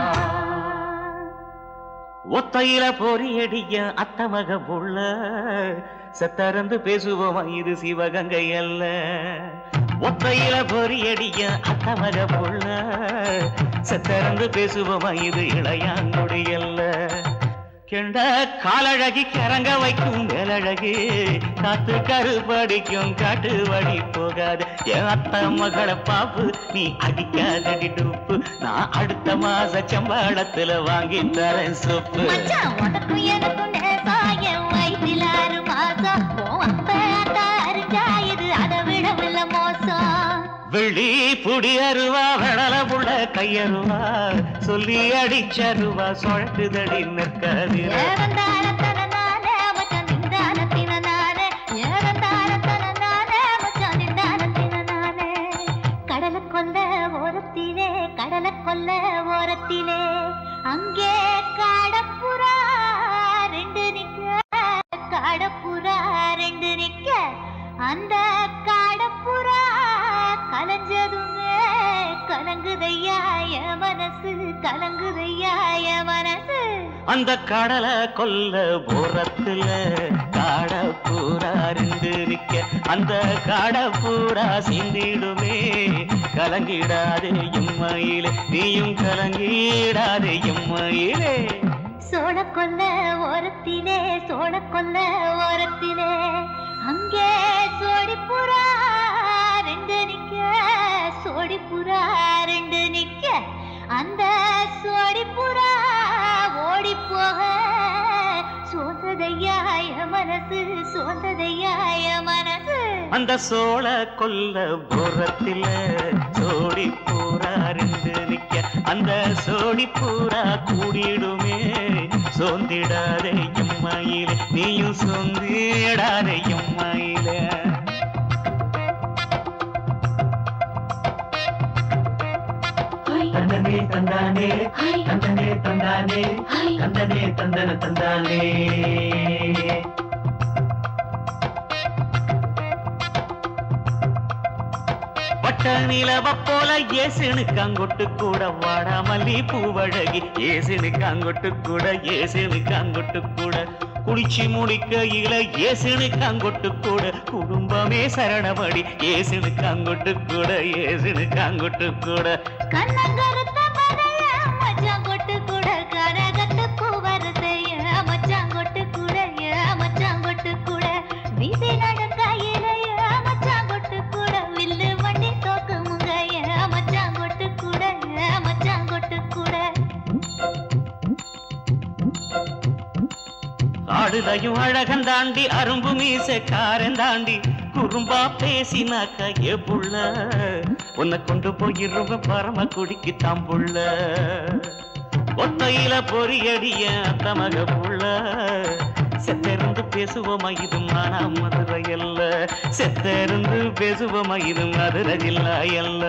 ஒத்தையில பொறியடிய அத்தமக புள்ள செத்தறந்து பேசுவோமா இது சிவகங்கை அல்ல ஒத்தையில பொறியடிய அத்தமக புள்ள செத்தறந்து பேசுவோமா இது இளையாங்குடி அல்ல கெண்ட காலழகி கிறங்க வைக்கும் மேலழகு காத்து கருபடிக்கும் காட்டு வழி போகாது என் அத்த மகளை பாப்பு நீ அடிக்காதடி டூப்பு நான் அடுத்த மாச சம்பாளத்துல வாங்கி தரேன் சொப்பு மச்சான் உனக்கும் எனக்கும் நேசாயம் வயிற்றில் 6 மாசம் உன் அப்ப அரிஞ்சா இது அதை விடவில்லை மோசம் வெள்ளி புடி அருவா வெடல புள்ள கையருவா சொல்லி அடிச்சருவா சொழக்குதடி நிற்காது கடலை கொல்ல ஓரத்திலே கடலை கொல்ல ஓரத்திலே அங்கே காடப்புறா 2 நிக்க காடப்புறா 2 நிக்க அந்த காடப்புறா கலஞ்சதுமே கலங்குதையாய மனசு கலங்குதையாய மனசு அந்த கடலை கொல்ல போரத்துல காட பூரா 2 நிக்க அந்த காட பூரா சிந்திடுமே கலங்கிடாதே எம்மையிலே நீயும் கலங்கிடாதே எம்மையிலே சோழ கொல்ல ஓரத்திலே சோழ கொல்ல ஓரத்திலே அங்கே சோடிப்புறா 2 நிக்க சோடிப்புறா 2 நிக்க அந்த சோடிப்புறா ஓடி போக சோந்ததையாய மனசு சோந்ததையாய மனசு அந்த சோழ கொல்ல போரத்தில சோடி பூரா 2 நிக்க அந்த சோடி பூரா கூடிடுமே சோந்திடாதே எம்மையிலே நீயும் சோந்திடாதே எம்மையிலே தந்தனே தந்தானே தந்தனே தந்தானே தந்தனே தந்தன தந்தானே பட்ட நிலவ போல ஏசுனுக்கு அங்கொட்டு கூட வாடாமல்லி பூவழகி ஏசுனுக்கு அங்கொட்டு கூட ஏசுனுக்கு அங்கொட்டு கூட குளிச்சு முடிக்கையில ஏசுனுக்கு அங்கொட்டு கூட குடும்பமே சரணபடி ஏசுனுக்கு அங்கொட்டு கூட ஏசுனுக்கு அங்கொட்டு கூட கண்ணங்கருத்த பதைய மச்சான் கொட்டு கூட கரகத்து பூவரசைய மச்சான் கொட்டு கூட மச்சான் கொட்டு கூட வீசி நடக்கையிலைய மச்சான் கொட்டு கூட வில்லு வண்டி தோக்குமுங்க மச்சான் கொட்டு கூட மச்சான் கொட்டு கூட ஆடுதையும் அழகன் தாண்டி அரும்பு மீசக்காரன் தாண்டி குறும்பா பேசினாக்க ஏ புள்ள உன்னை கொண்டு போயிருவ பரம குடிக்கு தாம்புள்ள ஒத்தையில பொறியடிய தமக புள்ள செத்தருந்து பேசுவோமா இது மானா மதுரை அல்ல செத்தருந்து பேசுவோமா இது மதுரை ஜில்லா அல்ல